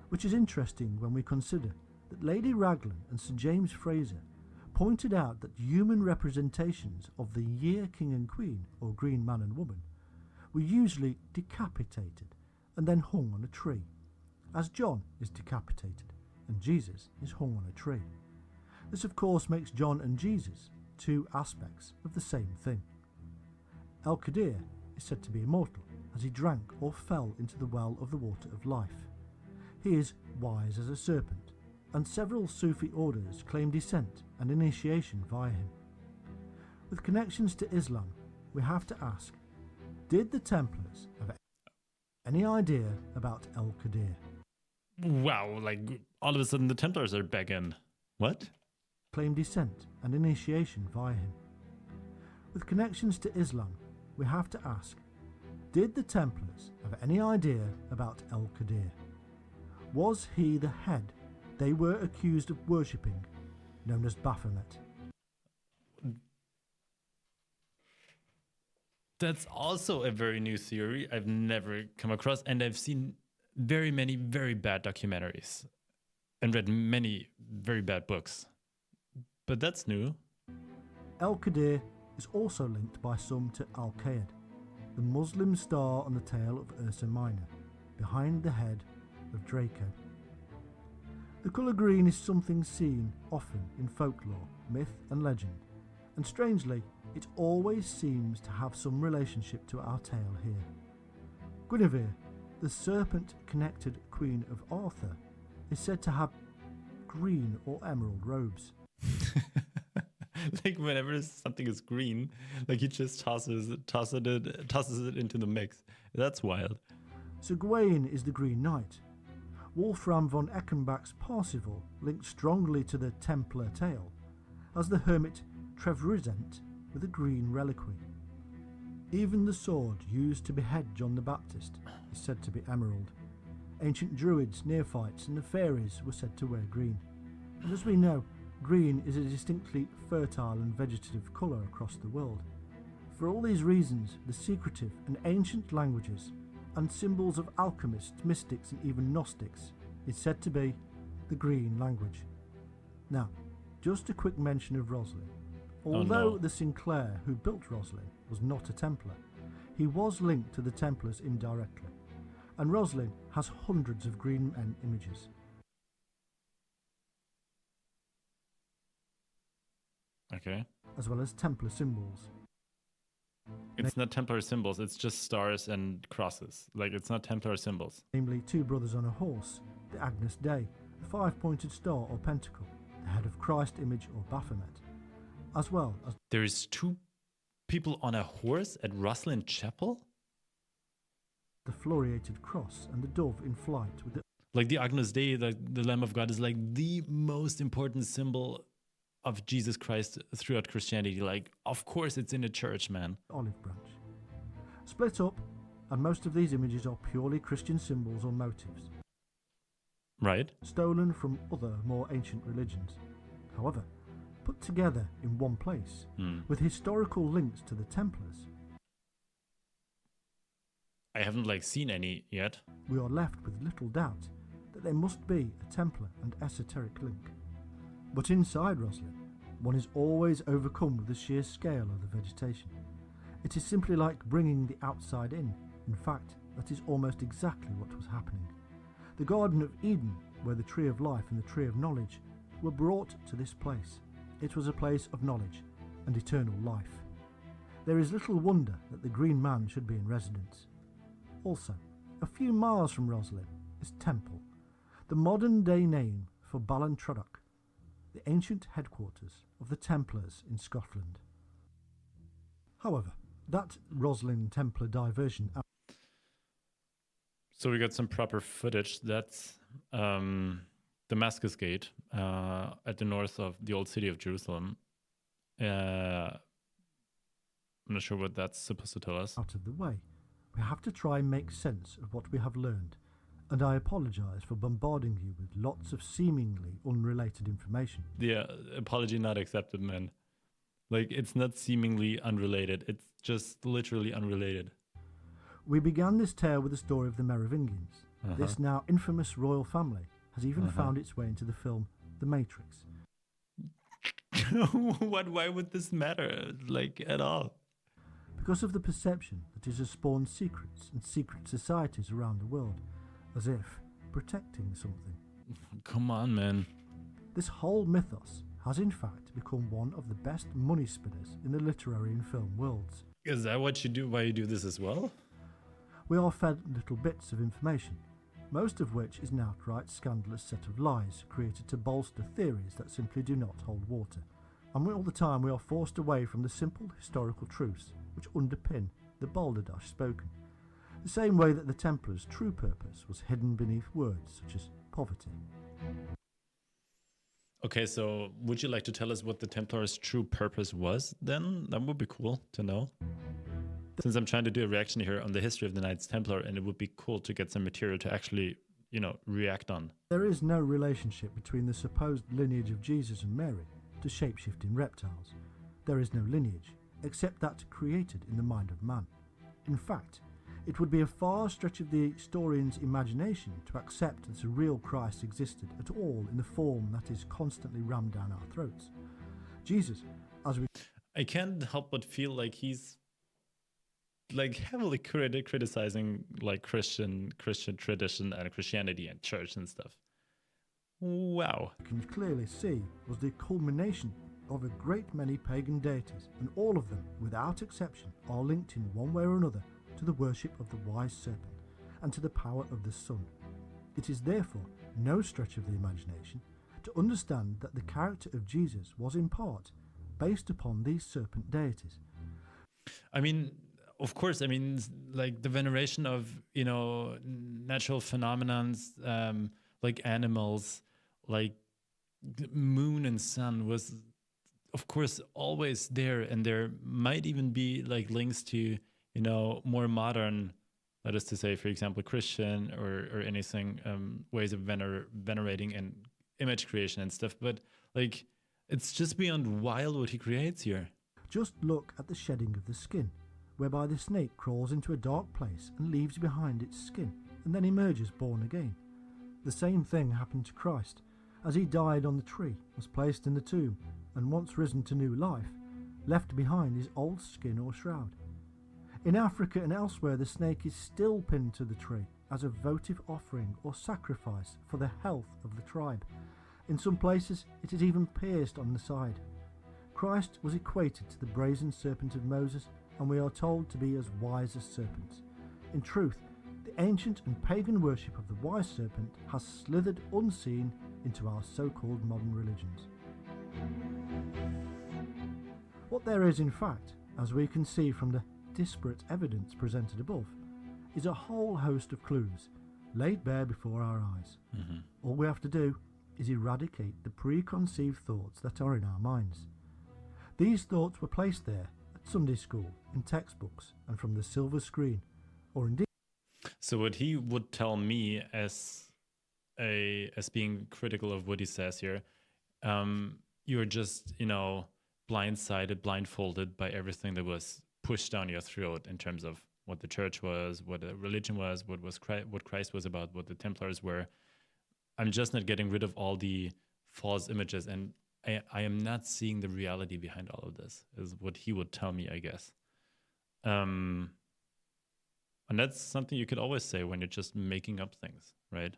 B: which is interesting when we consider that Lady Raglan and Sir James Fraser pointed out that human representations of the year king and queen, or green man and woman, were usually decapitated and then hung on a tree, as John is decapitated and Jesus is hung on a tree. This of course makes John and Jesus two aspects of the same thing. El-Qadir is said to be immortal as he drank or fell into the well of the water of life. He is wise as a serpent, and several Sufi orders claim descent and initiation via him. With connections to Islam, we have to ask, did the Templars have any idea about El-Qadir?
A: Wow, like all of a sudden the Templars are back in. What?
B: Claim descent and initiation via him. With connections to Islam, we have to ask, did the Templars have any idea about El-Qadir? Was he the head they were accused of worshipping, known as Baphomet?
A: That's also a very new theory I've never come across, and I've seen very many very bad documentaries and read many very bad books. But that's new.
B: El-Qadir is also linked by some to Al-Qaed, the Muslim star on the tail of Ursa Minor, behind the head of Draco. The colour green is something seen often in folklore, myth and legend, and strangely, it always seems to have some relationship to our tale here. Guinevere, the serpent-connected queen of Arthur, is said to have green or emerald robes.
A: Like whenever something is green, like he just tosses it into the mix. That's wild.
B: Sir Gawain is the Green Knight. Wolfram von Eckenbach's Parsifal linked strongly to the Templar tale, as the hermit Trevirisent with a green reliquary. Even the sword used to behead John the Baptist is said to be emerald. Ancient druids, neophytes and the fairies were said to wear green. And as we know, green is a distinctly fertile and vegetative colour across the world. For all these reasons, the secretive and ancient languages and symbols of alchemists, mystics and even Gnostics is said to be the green language. Now, just a quick mention of Roslin. Although the Sinclair who built Roslin was not a Templar, he was linked to the Templars indirectly, and Roslin has hundreds of green men images.
A: Okay.
B: As well as Templar symbols.
A: It's not Templar symbols, it's just stars and crosses. Like, it's not Templar symbols.
B: Namely, two brothers on a horse, the Agnus Dei, the five-pointed star or pentacle, the head of Christ image or Baphomet, as well as...
A: There's two people on a horse at Roslin Chapel?
B: The floriated cross and the dove in flight with the...
A: Like the Agnus Dei, the Lamb of God, is like the most important symbol of Jesus Christ throughout Christianity. Like, of course it's in a church, man.
B: Olive branch. Split up and most of these images are purely Christian symbols or motifs,
A: Right.
B: stolen from other more ancient religions. However, put together in one place, with historical links to the Templars,
A: I haven't seen any yet.
B: we are left with little doubt that there must be a Templar and esoteric link. But inside Roslin, one is always overcome with the sheer scale of the vegetation. It is simply like bringing the outside in. In fact, that is almost exactly what was happening. The Garden of Eden, where the Tree of Life and the Tree of Knowledge were brought to this place. It was a place of knowledge and eternal life. There is little wonder that the Green Man should be in residence. Also, a few miles from Roslin is Temple, the modern-day name for Ballintradock, the ancient headquarters of the Templars in Scotland. However, that Roslin Templar diversion.
A: So we got some proper footage. That's Damascus Gate at the north of the old city of Jerusalem. I'm not sure what that's supposed to tell us.
B: Out of the way, we have to try and make sense of what we have learned, and I apologise for bombarding you with lots of seemingly unrelated information.
A: Yeah, apology not accepted, man. It's not seemingly unrelated. It's just literally unrelated.
B: We began this tale with the story of the Merovingians. This now infamous royal family has even found its way into the film The Matrix.
A: Why would this matter, at all?
B: Because of the perception that it has spawned secrets and secret societies around the world, as if protecting something.
A: Come on, man.
B: This whole mythos has in fact become one of the best money spinners in the literary and film worlds.
A: Is that what you do? Why you do this as well?
B: We are fed little bits of information, most of which is an outright scandalous set of lies created to bolster theories that simply do not hold water. And all the time we are forced away from the simple historical truths which underpin the balderdash spoken. The same way that the Templars' true purpose was hidden beneath words such as poverty.
A: Okay, so would you like to tell us what the Templars' true purpose was then? That would be cool to know. Since I'm trying to do a reaction here on the history of the Knights Templar, and it would be cool to get some material to actually, react on.
B: There is no relationship between the supposed lineage of Jesus and Mary to shape-shifting reptiles. There is no lineage, except that created in the mind of man. In fact, it would be a far stretch of the historian's imagination to accept that a real Christ existed at all in the form that is constantly rammed down our throats. Jesus,
A: I can't help but feel like he's heavily criticizing Christian tradition and Christianity and church and stuff. Wow.
B: we can clearly see was the culmination of a great many pagan deities, and all of them, without exception, are linked in one way or another to the worship of the wise serpent and to the power of the sun. It is therefore no stretch of the imagination to understand that the character of Jesus was in part based upon these serpent deities.
A: I mean, of course, the veneration of, natural phenomenons, like animals, like the moon and sun was, of course, always there. And there might even be links to, more modern, that is to say, for example, Christian or anything, ways of venerating and image creation and stuff. But it's just beyond wild what he creates here.
B: Just look at the shedding of the skin, whereby the snake crawls into a dark place and leaves behind its skin, and then emerges born again. The same thing happened to Christ, as he died on the tree, was placed in the tomb, and once risen to new life, left behind his old skin or shroud. In Africa and elsewhere, the snake is still pinned to the tree as a votive offering or sacrifice for the health of the tribe. In some places, it is even pierced on the side. Christ was equated to the brazen serpent of Moses, and we are told to be as wise as serpents. In truth, the ancient and pagan worship of the wise serpent has slithered unseen into our so-called modern religions. What there is, in fact, as we can see from the disparate evidence presented above, is a whole host of clues laid bare before our eyes. All we have to do is eradicate the preconceived thoughts that are in our minds. These thoughts were placed there at Sunday school, in textbooks, and from the silver screen, or indeed
A: So what he would tell me as being critical of what he says here, you're just, blindsided, blindfolded by everything that was pushed down your throat in terms of what the church was, what the religion was, what Christ was about, what the Templars were. I'm just not getting rid of all the false images, and I am not seeing the reality behind all of this, is what he would tell me, I guess. And that's something you could always say when you're just making up things, right?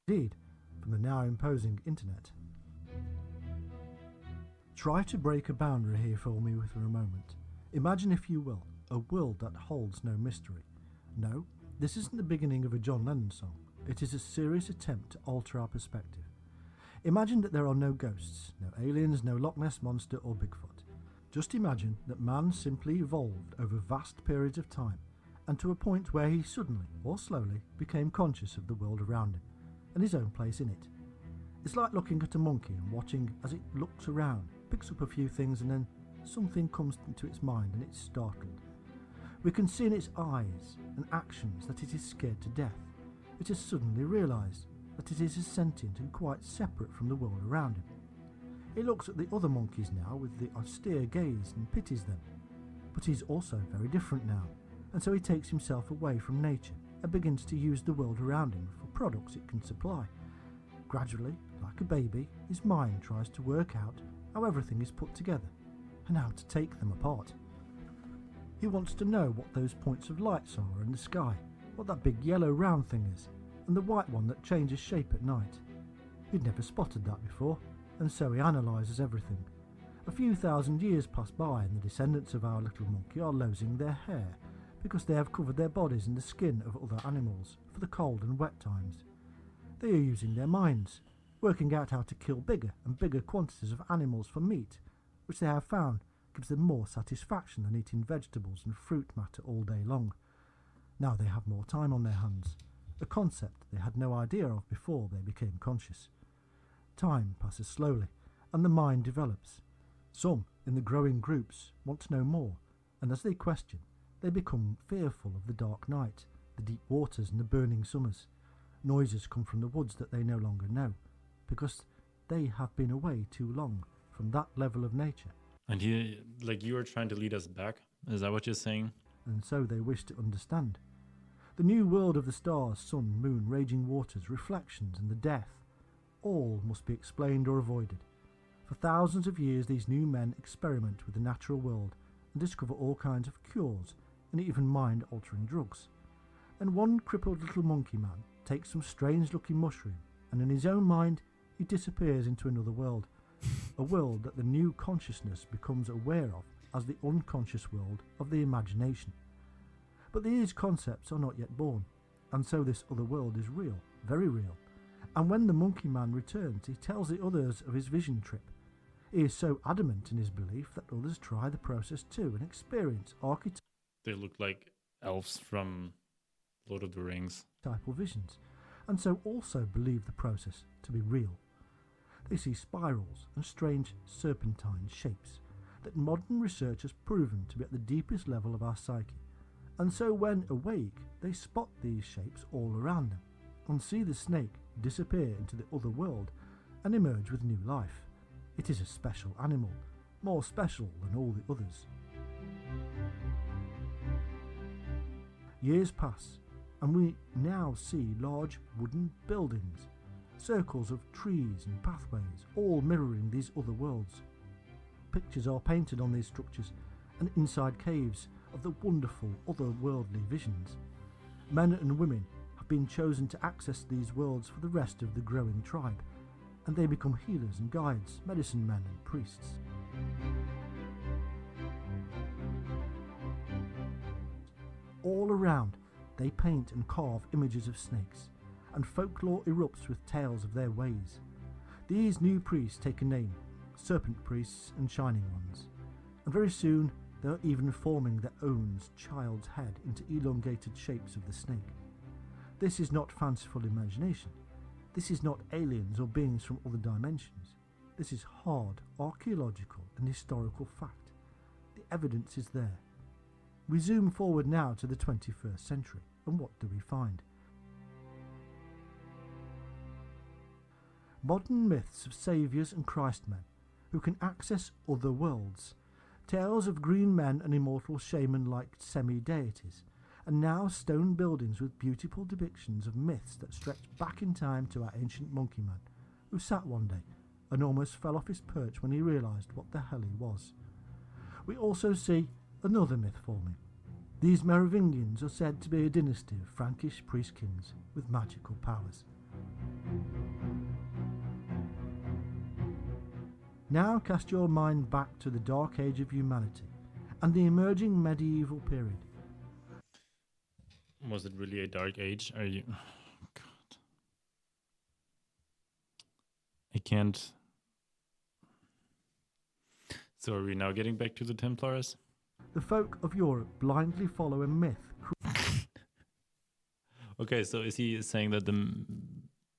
B: indeed from the now imposing internet. Try to break a boundary here for me for a moment. Imagine, if you will, a world that holds no mystery. No, this isn't the beginning of a John Lennon song. It is a serious attempt to alter our perspective. Imagine that there are no ghosts, no aliens, no Loch Ness Monster or Bigfoot. Just imagine that man simply evolved over vast periods of time, and to a point where he suddenly, or slowly, became conscious of the world around him, and his own place in it. It's like looking at a monkey and watching as it looks around, picks up a few things, and then something comes into its mind and it's startled. We can see in its eyes and actions that it is scared to death. It has suddenly realised that it is sentient and quite separate from the world around him. It looks at the other monkeys now with the austere gaze and pities them. But he's also very different now, and so he takes himself away from nature and begins to use the world around him for products it can supply. Gradually, like a baby, his mind tries to work out how everything is put together and how to take them apart. He wants to know what those points of lights are in the sky, what that big yellow round thing is, and the white one that changes shape at night. He'd never spotted that before, and so he analyses everything. A few thousand years pass by and the descendants of our little monkey are losing their hair because they have covered their bodies in the skin of other animals for the cold and wet times. They are using their minds, working out how to kill bigger and bigger quantities of animals for meat, which they have found gives them more satisfaction than eating vegetables and fruit matter all day long. Now they have more time on their hands, a concept they had no idea of before they became conscious. Time passes slowly, and the mind develops. Some, in the growing groups, want to know more, and as they question, they become fearful of the dark night, the deep waters and the burning summers. Noises come from the woods that they no longer know, because they have been away too long from that level of nature.
A: And you were trying to lead us back? Is that what you're saying?
B: And so they wish to understand. The new world of the stars, sun, moon, raging waters, reflections, and the death, all must be explained or avoided. For thousands of years these new men experiment with the natural world and discover all kinds of cures and even mind-altering drugs. And one crippled little monkey man takes some strange-looking mushroom, and in his own mind he disappears into another world, a world that the new consciousness becomes aware of as the unconscious world of the imagination. But these concepts are not yet born, and so this other world is real, very real. And when the monkey man returns, he tells the others of his vision trip. He is so adamant in his belief that others try the process too and experience archetypal
A: They look like elves from Lord of the Rings.
B: visions, and so also believe the process to be real. They see spirals and strange serpentine shapes that modern research has proven to be at the deepest level of our psyche, and so when awake they spot these shapes all around them and see the snake disappear into the other world and emerge with new life. It is a special animal, more special than all the others. Years pass, and we now see large wooden buildings, circles of trees and pathways, all mirroring these other worlds. Pictures are painted on these structures and inside caves of the wonderful otherworldly visions. Men and women have been chosen to access these worlds for the rest of the growing tribe, and they become healers and guides, medicine men and priests. All around, they paint and carve images of snakes, and folklore erupts with tales of their ways. These new priests take a name, serpent priests and shining ones, and very soon they are even forming their own child's head into elongated shapes of the snake. This is not fanciful imagination. This is not aliens or beings from other dimensions. This is hard archaeological and historical fact. The evidence is there. We zoom forward now to the 21st century, and what do we find? Modern myths of saviours and Christmen who can access other worlds, tales of green men and immortal shaman-like semi-deities, and now stone buildings with beautiful depictions of myths that stretch back in time to our ancient monkey man, who sat one day and almost fell off his perch when he realised what the hell he was. We also see another myth forming. These Merovingians are said to be a dynasty of Frankish priest kings with magical powers. Now cast your mind back to the dark age of humanity and the emerging medieval period.
A: Was it really a dark age? Are you... Oh, God. I can't... So are we now getting back to the Templars?
B: The folk of Europe blindly follow a myth.
A: Okay, so is he saying that the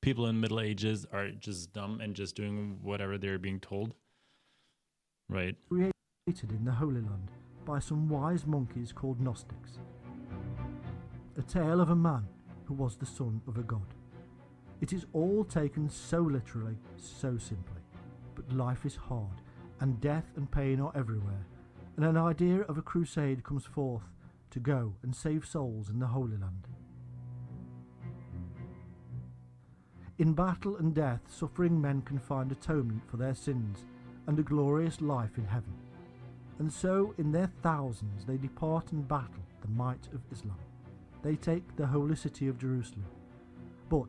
A: people in Middle Ages are just dumb and just doing whatever they're being told? Right.
B: Created in the Holy Land by some wise monkeys called Gnostics. A tale of a man who was the son of a god. It is all taken so literally, so simply. But life is hard, and death and pain are everywhere, and an idea of a crusade comes forth to go and save souls in the Holy Land. In battle and death, suffering men can find atonement for their sins and a glorious life in heaven. And so in their thousands they depart and battle the might of Islam. They take the holy city of Jerusalem. But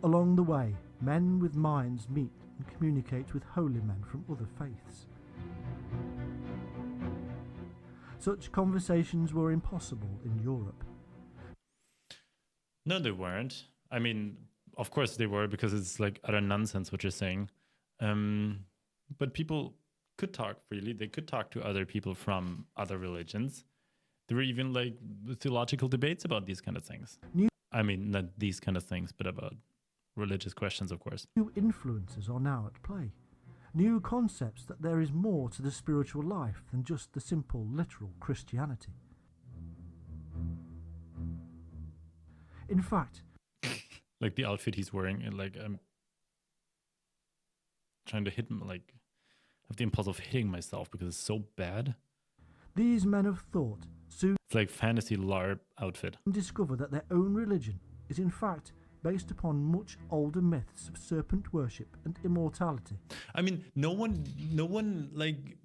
B: along the way, men with minds meet and communicate with holy men from other faiths. Such conversations were impossible in Europe.
A: No, they weren't. I mean, of course they were, because it's like utter nonsense what you're saying. But people could talk freely. They could talk to other people from other religions. There were even like theological debates about these kind of things. I mean, not these kind of things, but about religious questions, of course.
B: New influences are now at play. New concepts that there is more to the spiritual life than just the simple, literal Christianity. In fact,
A: like the outfit he's wearing, and like I'm trying to hit him, like have the impulse of hitting myself because it's so bad.
B: These men of thought soon
A: It's like fantasy LARP outfit.
B: discover that their own religion is in fact based upon much older myths of serpent worship and immortality.
A: I mean, no one like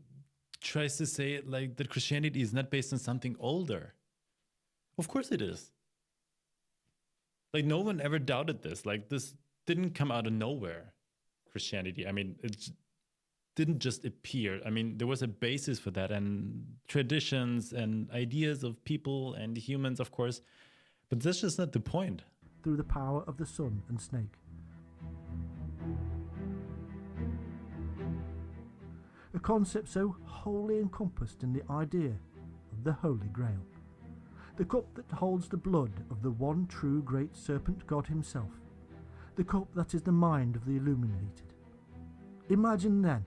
A: tries to say it like that Christianity is not based on something older. Of course it is. Like no one ever doubted this. Like this didn't come out of nowhere. Christianity. I mean, it didn't just appear. I mean, there was a basis for that, and traditions and ideas of people and humans, of course. But that's just not the point.
B: Through the power of the sun and snake. A concept so wholly encompassed in the idea of the Holy Grail. The cup that holds the blood of the one true great serpent god himself. The cup that is the mind of the illuminated. Imagine then,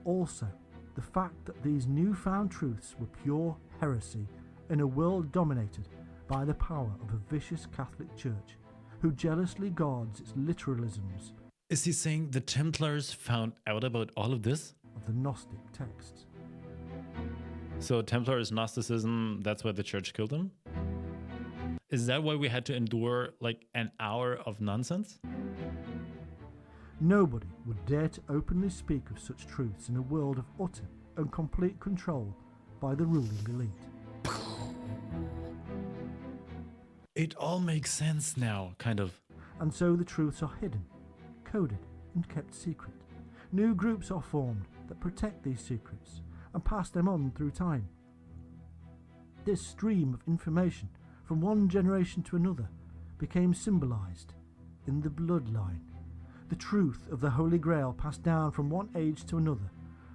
B: also, the fact that these newfound truths were pure heresy in a world dominated by the power of a vicious Catholic Church who jealously guards its literalisms.
A: Is he saying the Templars found out about all of this?
B: Of the Gnostic texts.
A: So Templar is Gnosticism, that's why the church killed him? Is that why we had to endure like an hour of nonsense?
B: Nobody would dare to openly speak of such truths in a world of utter and complete control by the ruling elite.
A: It all makes sense now, kind of.
B: And so the truths are hidden, coded and kept secret. New groups are formed that protect these secrets and pass them on through time. This stream of information from one generation to another became symbolized in the bloodline. The truth of the Holy Grail passed down from one age to another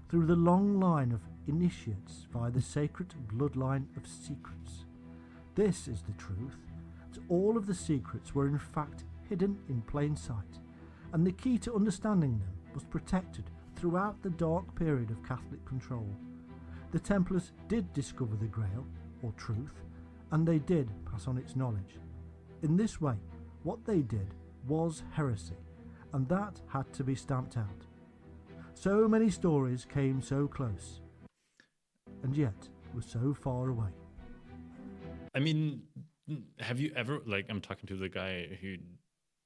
B: through the long line of initiates via the sacred bloodline of secrets. This is the truth, that all of the secrets were in fact hidden in plain sight, and the key to understanding them was protected throughout the dark period of Catholic control. The Templars did discover the Grail, or truth, and they did pass on its knowledge. In this way, what they did was heresy, and that had to be stamped out. So many stories came so close, and yet were so far away.
A: I mean, have you ever, like, I'm talking to the guy who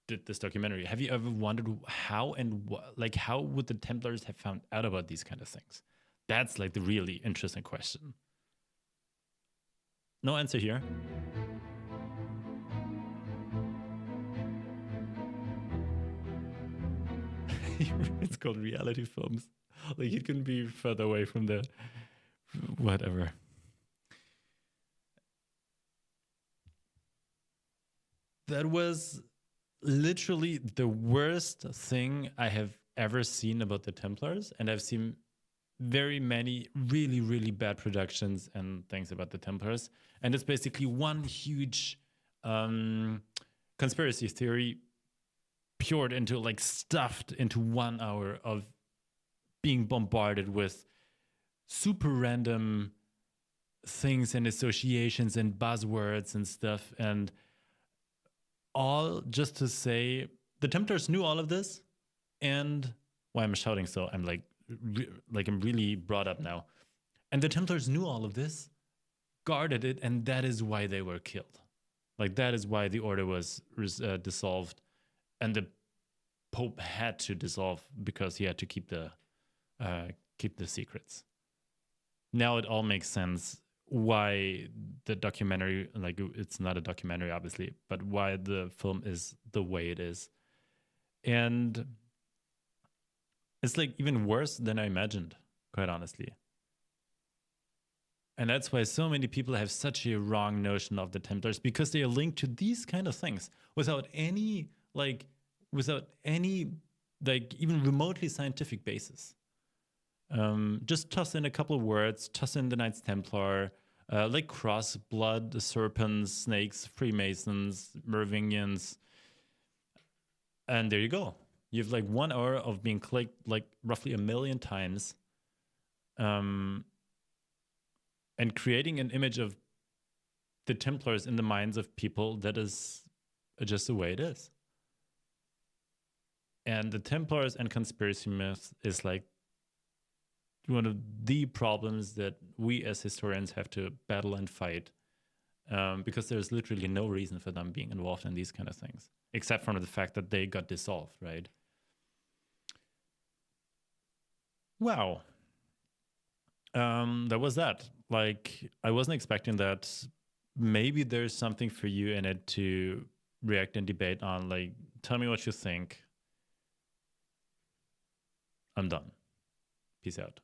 A: did this documentary. Have you ever wondered how and like how would the Templars have found out about these kind of things? That's like the really interesting question. No answer here. It's called reality films. Like, you can be further away from the whatever. That was literally the worst thing I have ever seen about the Templars, and I've seen very many really, really bad productions and things about the Templars, and it's basically one huge conspiracy theory poured into, like, stuffed into 1 hour of being bombarded with super random things and associations and buzzwords and stuff, and all just to say the Templars knew all of this. And why I'm shouting so I'm like I'm really brought up now. And the Templars knew all of this, guarded it, and that is why they were killed. Like, that is why the order was dissolved, and the Pope had to dissolve because he had to keep the secrets. Now it all makes sense why the documentary, like, it's not a documentary obviously, but why the film is the way it is. And it's like even worse than I imagined, quite honestly. And that's why so many people have such a wrong notion of the Templars, because they are linked to these kind of things without any even remotely scientific basis. Just toss in a couple of words, toss in the Knights Templar, like cross, blood, serpents, snakes, Freemasons, Merovingians, and there you go. You have like 1 hour of being clicked like roughly 1 million times, and creating an image of the Templars in the minds of people that is just the way it is. And the Templars and conspiracy myths is like one of the problems that we as historians have to battle and fight, because there's literally no reason for them being involved in these kind of things, except for the fact that they got dissolved, right? Wow. That was that. Like, I wasn't expecting that. Maybe there's something for you in it to react and debate on. Like, tell me what you think. I'm done. Peace out.